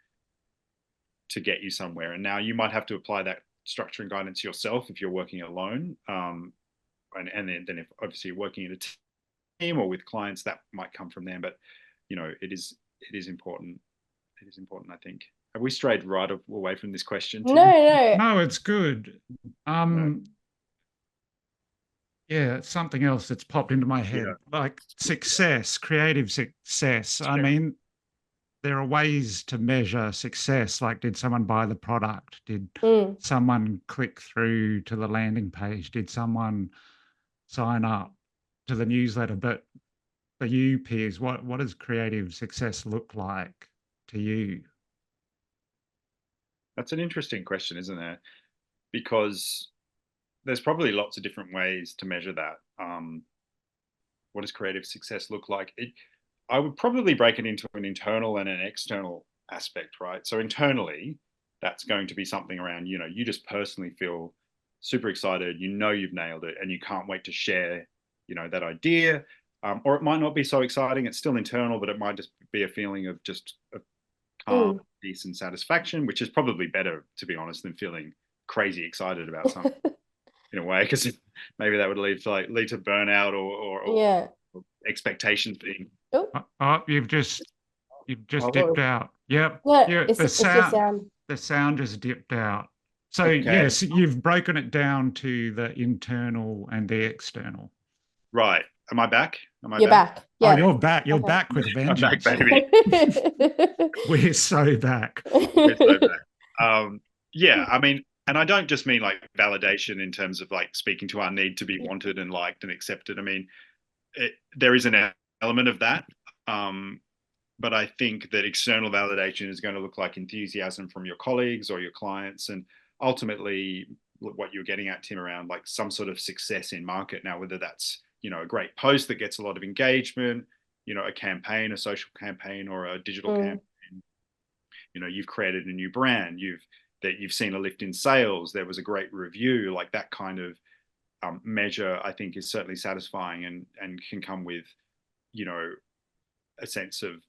get you somewhere. And now you might have to apply that structure and guidance yourself if you're working alone. And then if obviously you're working in a team or with clients, that might come from them. But it is important. It is important, I think. Have we strayed right away from this question, no, Tim? no. No, it's good. No. Yeah, it's something else that's popped into my head, Yeah. like success, creative success. I Yeah. mean, there are ways to measure success. Like, did someone buy the product? Did Mm. someone click through to the landing page? Did someone sign up to the newsletter? But for you, Piers, what does creative success look like to you? That's an interesting question, isn't it? Because there's probably lots of different ways to measure that. what does creative success look like? I would probably break it into an internal and an external aspect, right? So internally, that's going to be something around, you just personally feel super excited, you've nailed it, and you can't wait to share, that idea. Or it might not be so exciting, it's still internal, but it might just be a feeling of just a calm, peace, and satisfaction, which is probably better, to be honest, than feeling crazy excited about something in a way, because maybe that would lead to burnout or expectations being. Oh, you've just dipped out. Yep. Yeah, Yeah, it's your sound. The sound just dipped out. So Okay. yes, you've broken it down to the internal and the external. Right. Am I back? You're back. Yeah. Oh, you're back. You're back with a vengeance. I'm back, baby. We're so back. We're so back. Yeah, I mean, and I don't just mean like validation in terms of like speaking to our need to be wanted and liked and accepted. I mean, there is an element of that. But I think that external validation is going to look like enthusiasm from your colleagues or your clients, and ultimately what you're getting at, Tim, around like some sort of success in market. Now, whether that's, a great post that gets a lot of engagement, a campaign, a social campaign, or a digital campaign, you've created a new brand, you've seen a lift in sales, there was a great review, like that kind of measure, I think is certainly satisfying and can come with, a sense of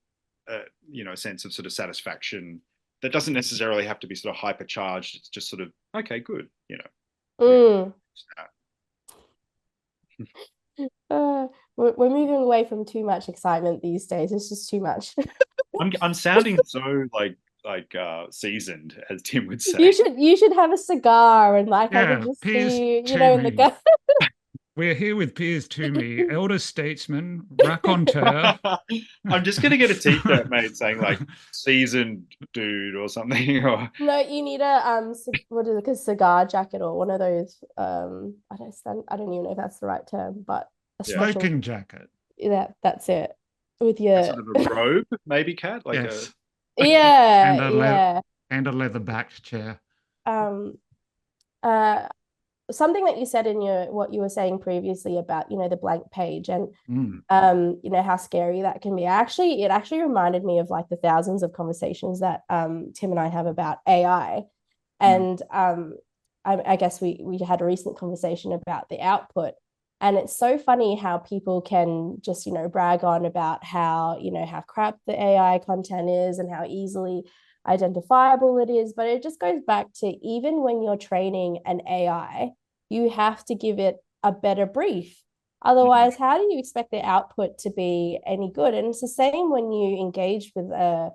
sort of satisfaction that doesn't necessarily have to be sort of hypercharged. It's just sort of, okay, good, We're moving away from too much excitement these days. It's just too much. I'm sounding so like seasoned, as Tim would say. You should have a cigar and I can just see you, in the gut. We're here with Piers Twomey, elder statesman, raconteur. I'm just going to get a t-shirt made saying like seasoned dude or something. Or... No, you need a what is it, a cigar jacket or one of those I don't even know if that's the right term, but a smoking jacket. Yeah, that's it. With your sort of a robe, maybe, Kat? Like yes. And a leather-backed chair. Something that you said in what you were saying previously about the blank page and how scary that can be. It actually reminded me of like the thousands of conversations that Tim and I have about AI, and I guess we had a recent conversation about the output, and it's so funny how people can just brag on about how how crap the AI content is and how easily identifiable it is, but it just goes back to, even when you're training an AI, you have to give it a better brief. Otherwise, how do you expect the output to be any good? And it's the same when you engage with a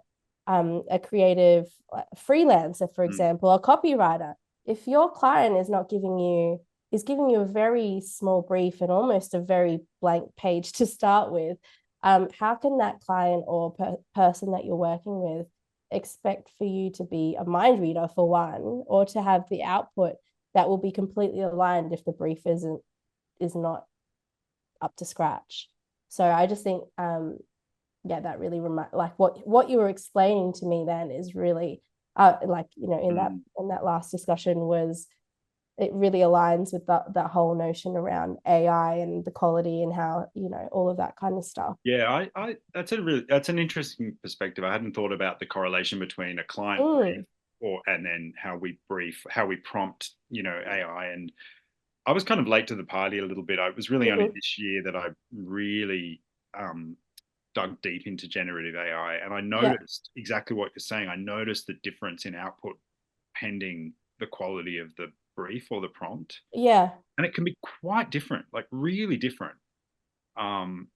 creative freelancer, for example, a copywriter. If your client is giving you a very small brief and almost a very blank page to start with, how can that client or person that you're working with expect for you to be a mind reader, for one, or to have the output that will be completely aligned if the brief is not up to scratch? So I just think that really like what you were explaining to me then is really in that last discussion, was it really aligns with that whole notion around AI and the quality and how all of that kind of stuff. Yeah, that's an interesting perspective. I hadn't thought about the correlation between a client brief and then how we prompt AI. And I was kind of late to the party a little bit. I was really only this year that I really dug deep into generative AI, and I noticed exactly what you're saying. I noticed the difference in output pending the quality of the brief or the prompt. Yeah. And it can be quite different, like really different. And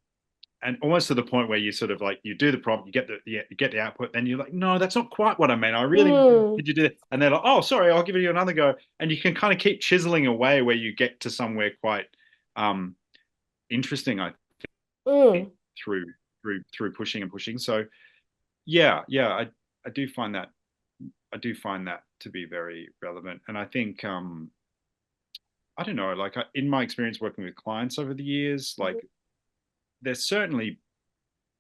almost to the point where you sort of like, you do the prompt, you get the output, then you're like, no, that's not quite what I meant. I really did you do that? And they're like, oh, sorry, I'll give you another go. And you can kind of keep chiseling away where you get to somewhere quite interesting, I think, through pushing and pushing. So I do find that to be very relevant. And I think I don't know, like in my experience working with clients over the years, like there's certainly,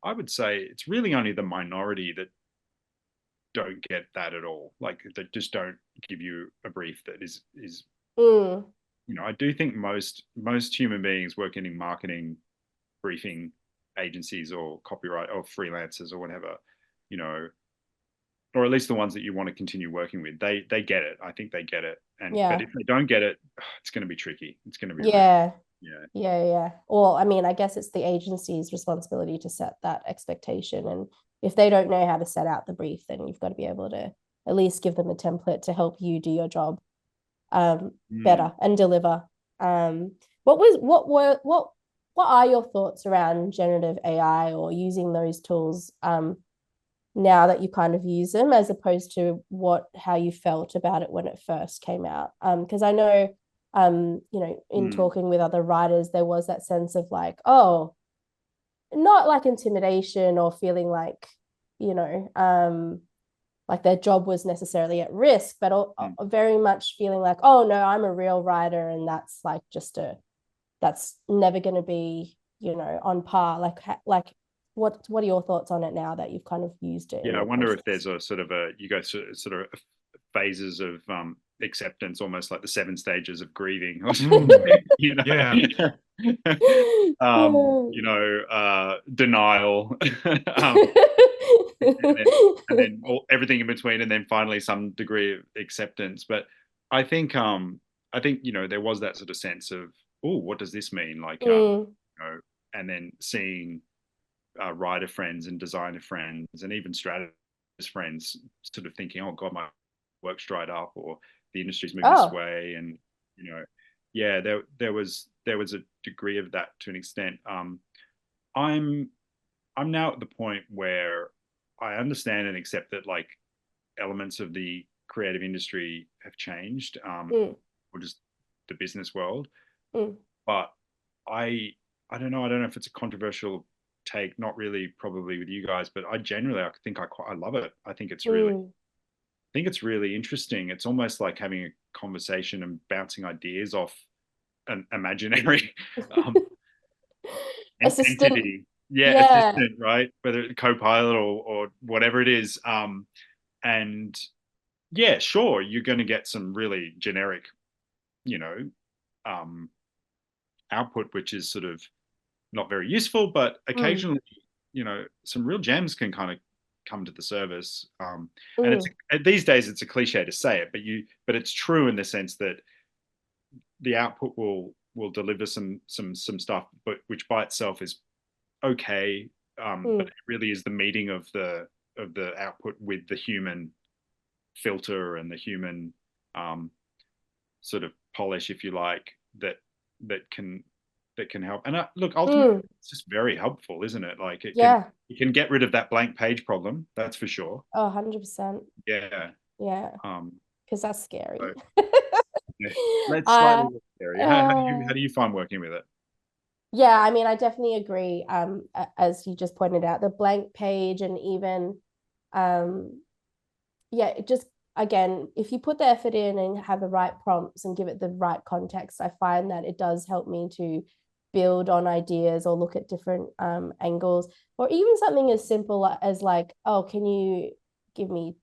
I would say it's really only the minority that don't get that at all. Like that just don't give you a brief that is I do think most human beings working in marketing briefing agencies or copyright or freelancers or whatever, you know, or at least the ones that you want to continue working with, they get it. I think they get it. And but if they don't get it, it's going to be tricky. It's going to be yeah. Well, I mean, I guess it's the agency's responsibility to set that expectation, and if they don't know how to set out the brief, then you've got to be able to at least give them a template to help you do your job better and deliver. What are your thoughts around generative AI or using those tools now that you kind of use them, as opposed to how you felt about it when it first came out? Because I know, you know, in talking with other writers, there was that sense of like, oh, not like intimidation or feeling like, you know, like their job was necessarily at risk, but very much feeling like, oh no, I'm a real writer, and that's like that's never going to be, you know, on par. Like what are your thoughts on it now that you've kind of used it? I wonder if there's a sort of you go sort of phases of acceptance, almost like the 7 stages of grieving, you know. You know, denial, and then everything in between, and then finally some degree of acceptance. But I think you know, there was that sort of sense of, oh, what does this mean? Like, you know, and then seeing writer friends and designer friends and even strategist friends sort of thinking, oh God, my work's dried up, or the industry's moving this way. And, you know, yeah, there was a degree of that to an extent. I'm now at the point where I understand and accept that like elements of the creative industry have changed, or just the business world. But I don't know if it's a controversial take, not really probably with you guys, but I think I love it. I think it's really interesting. It's almost like having a conversation and bouncing ideas off an imaginary entity. Assistant, right? Whether co-pilot or whatever it is. And yeah, sure, you're going to get some really generic, you know, output, which is sort of not very useful, but occasionally, you know, some real gems can kind of come to the surface. And it's these days it's a cliche to say it, but it's true in the sense that the output will deliver some stuff, but which by itself is okay. But it really is the meeting of the output with the human filter and the human sort of polish, if you like, that can help. And look, ultimately, it's just very helpful, isn't it? Like it can get rid of that blank page problem. That's for sure. Oh, 100%. Yeah. Because that's scary. So, let's slightly look scary. How do you find working with it? Yeah, I mean, I definitely agree. As you just pointed out, the blank page, and even it just, again, if you put the effort in and have the right prompts and give it the right context, I find that it does help me to build on ideas or look at different angles, or even something as simple as like, oh, can you give me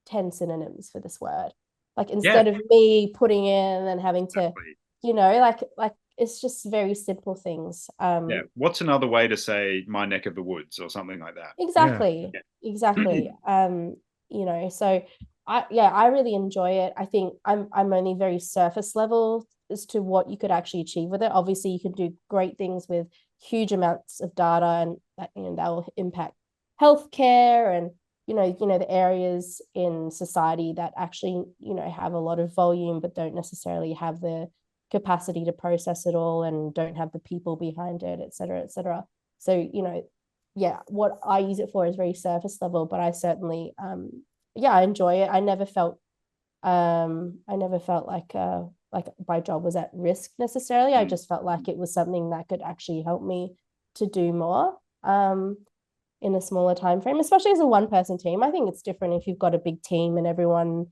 10 synonyms for this word? Like, instead of me putting in and having to, you know, like it's just very simple things. What's another way to say my neck of the woods or something like that? Exactly. You know, so I really enjoy it. I think I'm only very surface level as to what you could actually achieve with it. Obviously, you can do great things with huge amounts of data, and that, you know, that will impact healthcare and you know the areas in society that actually, you know, have a lot of volume but don't necessarily have the capacity to process it all and don't have the people behind it, et cetera, et cetera. So, you know, what I use it for is very surface level, but I certainly I enjoy it. I never felt like my job was at risk necessarily. I just felt like it was something that could actually help me to do more in a smaller time frame, especially as a one-person team. I think it's different if you've got a big team and everyone,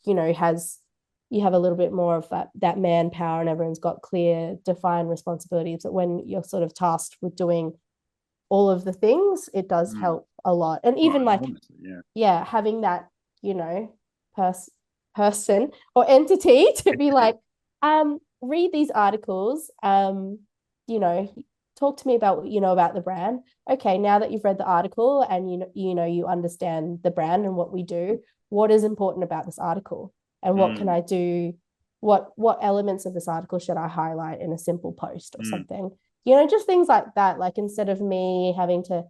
you know, you have a little bit more of that manpower and everyone's got clear, defined responsibilities. But when you're sort of tasked with doing all of the things, it does help a lot. And even having that, you know, person or entity to be like, read these articles, you know, talk to me about what you know about the brand. Okay, now that you've read the article and you understand the brand and what we do, what is important about this article, and what can I do? What elements of this article should I highlight in a simple post or something? Just things like that. Like, instead of me having to,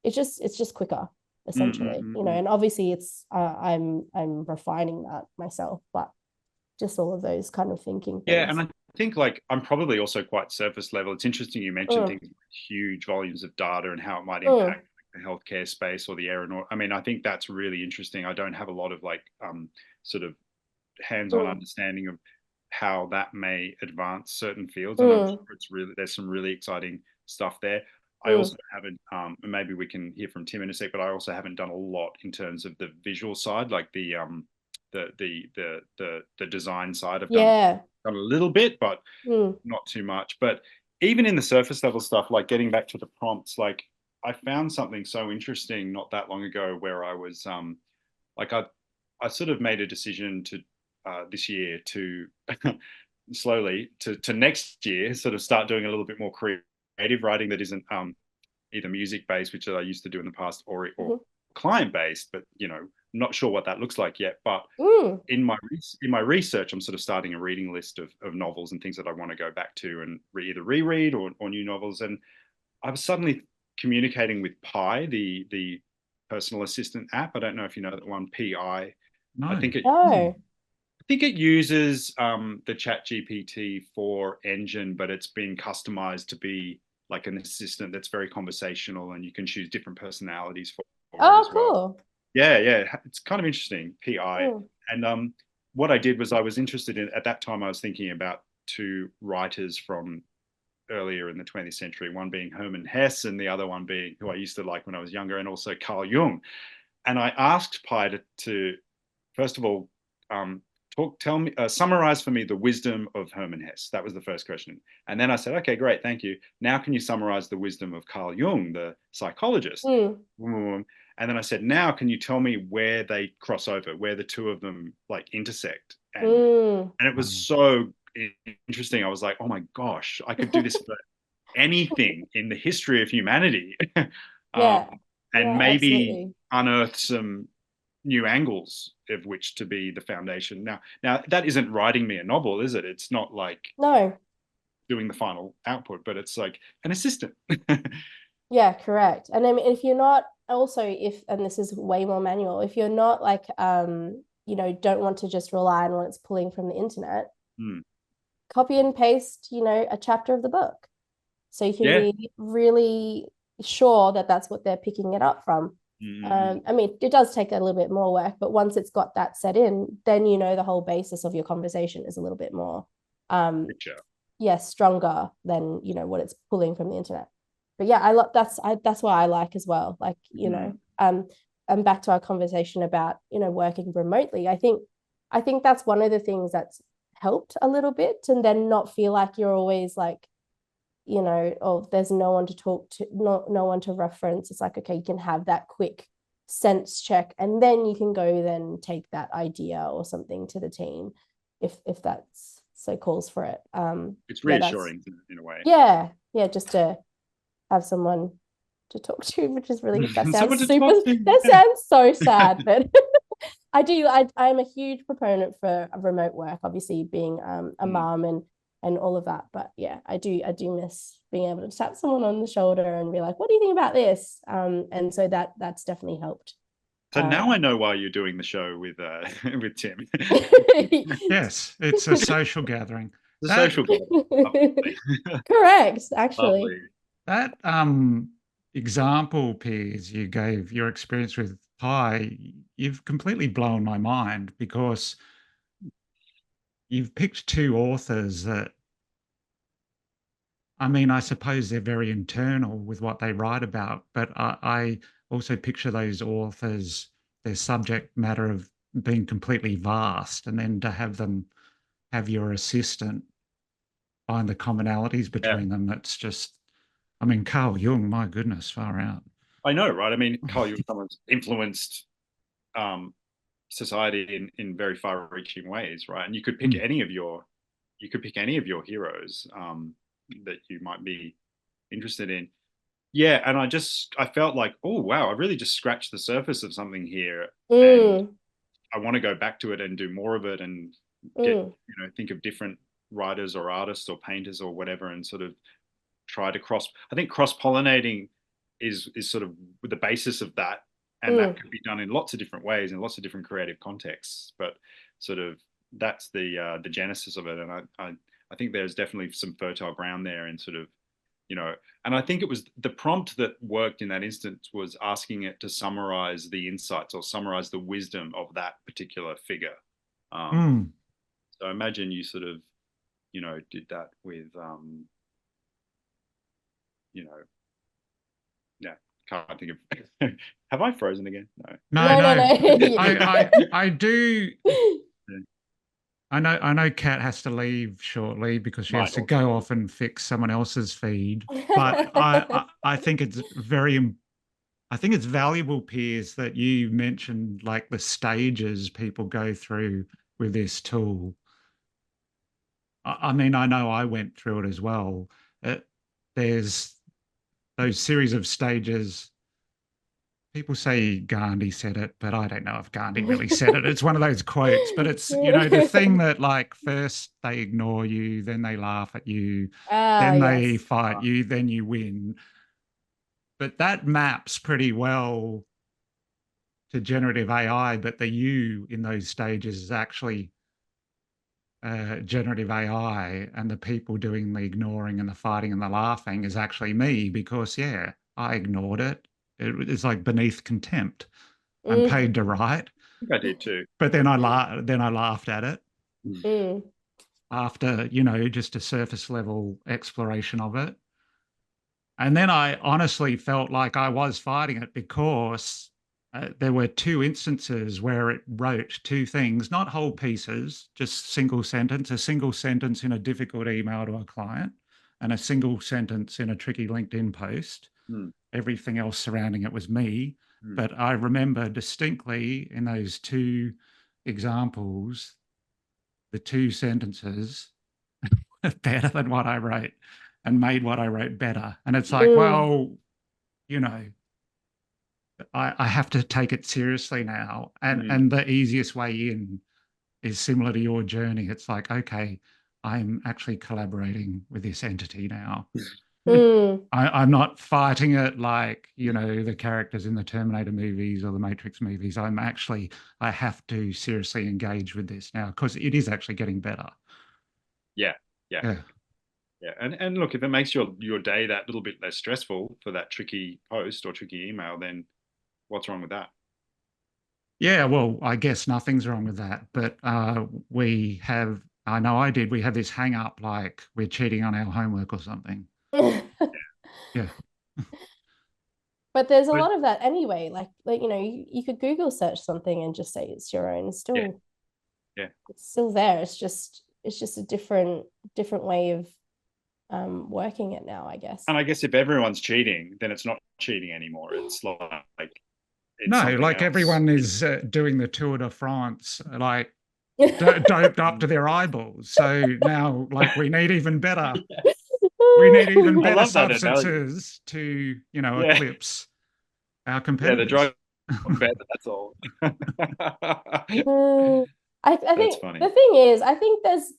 it's just quicker, essentially. And obviously I'm refining that myself, but just all of those kind of thinking things. Yeah, and I think, like, I'm probably also quite surface level. It's interesting you mentioned things like huge volumes of data and how it might impact the healthcare space or the aeronautic. I mean, I think that's really interesting. I don't have a lot of like sort of hands-on understanding of how that may advance certain fields, and I'm sure there's some really exciting stuff there. I also haven't, maybe we can hear from Tim in a sec, but I also haven't done a lot in terms of the visual side, like the design side. I've done a little bit, but not too much. But even in the surface level stuff, like getting back to the prompts, like I found something so interesting not that long ago where I was like I sort of made a decision to this year to slowly to next year sort of start doing a little bit more creative writing that isn't either music based, which I used to do in the past, or client based, but not sure what that looks like yet. But in my research, I'm sort of starting a reading list of novels and things that I want to go back to and either reread or new novels. And I was suddenly communicating with Pi, the personal assistant app. I don't know if you know that one, PI. No. I think it uses the Chat GPT 4 engine, but it's been customized to be like an assistant that's very conversational, and you can choose different personalities for it as well. Cool. Yeah, it's kind of interesting, PI. And what I did was I was interested in, at that time I was thinking about two writers from earlier in the 20th century, one being Hermann Hesse and the other one being, who I used to like when I was younger, and also Carl Jung. And I asked Pi to first of all, summarize for me the wisdom of Hermann Hesse. That was the first question. And then I said, okay, great, thank you. Now can you summarize the wisdom of Carl Jung, the psychologist? And then I said, now can you tell me where they cross over, where the two of them like intersect? And it was so interesting. I was like, oh my gosh, I could do this for anything in the history of humanity. And maybe absolutely unearth some new angles of which to be the foundation. Now that isn't writing me a novel, is it? It's not like doing the final output, but it's like an assistant. Yeah, correct. And I mean, if you're not also, and this is way more manual, if you're not like don't want to just rely on what it's pulling from the internet, copy and paste a chapter of the book, so you can be really sure that that's what they're picking it up from. I mean, it does take a little bit more work, but once it's got that set in, then the whole basis of your conversation is a little bit more stronger than what it's pulling from the internet. But yeah, that's what I like as well. Like, and back to our conversation about working remotely, I think that's one of the things that's helped a little bit, and then not feel like you're always like, there's no one to talk to, no one to reference. It's like, okay, you can have that quick sense check, and then you can go then take that idea or something to the team if that's so calls for it. It's reassuring in a way. Yeah, just to have someone to talk to, which is really, that sounds so sad, but I'm a huge proponent for remote work, obviously being a mom and all of that. But yeah, I do miss being able to tap someone on the shoulder and be like, what do you think about this? And so that's definitely helped. So now I know why you're doing the show with Tim. Yes, it's a social gathering. It's a social gathering. Correct, actually. Lovely. That example, Piers, you gave, your experience with Pi, you've completely blown my mind, because you've picked two authors that, I mean, I suppose they're very internal with what they write about, but I also picture those authors, their subject matter of being completely vast, and then to have them have your assistant find the commonalities between them. That's just, I mean, Carl Jung, my goodness, far out. I know, right? I mean, Carl Jung, someone's influenced society in very far-reaching ways, right? And you could pick any of your heroes that you might be interested in. Yeah, and I felt like, oh wow, I really just scratched the surface of something here, and I want to go back to it and do more of it, and get, think of different writers or artists or painters or whatever, and sort of try to I think cross-pollinating is sort of the basis of that, and that could be done in lots of different ways in lots of different creative contexts, but sort of that's the genesis of it. And I think there's definitely some fertile ground there, and sort of, and I think it was the prompt that worked in that instance was asking it to summarize the insights or summarize the wisdom of that particular figure. So imagine you sort of, did that with, yeah, can't think of. Have I frozen again? No. I do. I know Kat has to leave shortly because she has to go off and fix someone else's feed. But I think it's valuable, Piers, that you mentioned like the stages people go through with this tool. I mean, I know I went through it as well. There's those series of stages. People say Gandhi said it, but I don't know if Gandhi really said it. It's one of those quotes, but it's, the thing that like first they ignore you, then they laugh at you, then they fight you, then you win. But that maps pretty well to generative AI, but the you in those stages is actually generative AI, and the people doing the ignoring and the fighting and the laughing is actually me, because I ignored it. It's like beneath contempt. I'm paid to write. I think I did too. But then I laughed at it after, just a surface level exploration of it. And then I honestly felt like I was fighting it, because there were two instances where it wrote two things, not whole pieces, just a single sentence in a difficult email to a client, and a single sentence in a tricky LinkedIn post. Everything else surrounding it was me. But I remember distinctly in those two examples, the two sentences were better than what I wrote and made what I wrote better. And it's like, well, I have to take it seriously now. And the easiest way in is similar to your journey. It's like, okay, I'm actually collaborating with this entity now. I'm not fighting it like, the characters in the Terminator movies or the Matrix movies. I have to seriously engage with this now, because it is actually getting better. Yeah. And look, if it makes your day that little bit less stressful for that tricky post or tricky email, then what's wrong with that? Yeah, well, I guess nothing's wrong with that. But we have this hang up like we're cheating on our homework or something. Yeah. But there's a lot of that anyway. Like you could Google search something and just say it's your own. It's still, it's still there. It's just a different way of working it now, I guess. And I guess if everyone's cheating, then it's not cheating anymore. It's like else. Everyone is doing the Tour de France, like doped up to their eyeballs. So now, like, we need even better. We need even better substances to, eclipse our competitors. Yeah, the drug better, that's all. I think the thing is, I think there's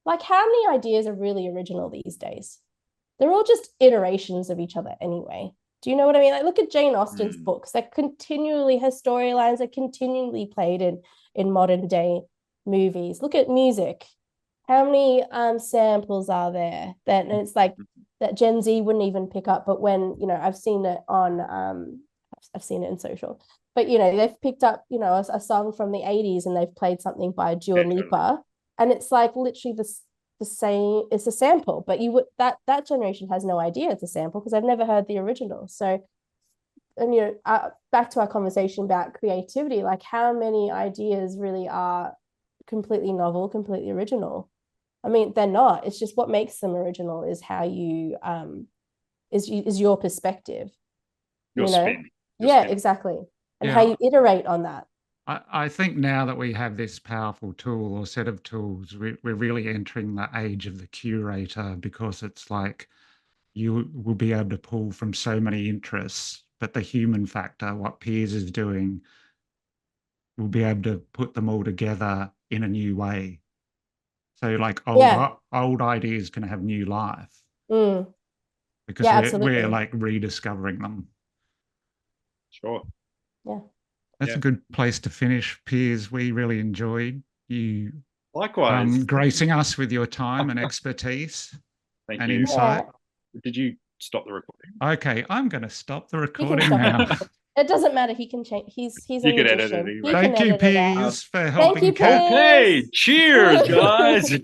like, how many ideas are really original these days? They're all just iterations of each other anyway. Do you know what I mean? Like, look at Jane Austen's books. Her storylines are continually played in modern day movies. Look at music. How many samples are there that it's like that Gen Z wouldn't even pick up? But when, I've seen it on, I've seen it in social, but, they've picked up, a song from the 80s and they've played something by Dua Lipa. And it's like literally the same, it's a sample, but that generation has no idea it's a sample because they've never heard the original. So, and, back to our conversation about creativity, like how many ideas really are completely novel, completely original? I mean, they're not. It's just what makes them original is how you is your perspective. Your spin. Spin. Exactly. And how you iterate on that. I think now that we have this powerful tool or set of tools, we're really entering the age of the curator, because it's like you will be able to pull from so many interests, but the human factor, what Piers is doing, will be able to put them all together in a new way. So like old ideas can have new life because we're like rediscovering them. Sure. Yeah. That's a good place to finish, Piers. We really enjoyed you likewise gracing us with your time and expertise. Thank and you. Insight. Did you stop the recording? Okay, I'm going to stop the recording now. It doesn't matter. He can change. He's a can edit magician. it. He Thank can you, edit it out. Piers, for helping. Thank you, Piers. Okay, cheers, guys.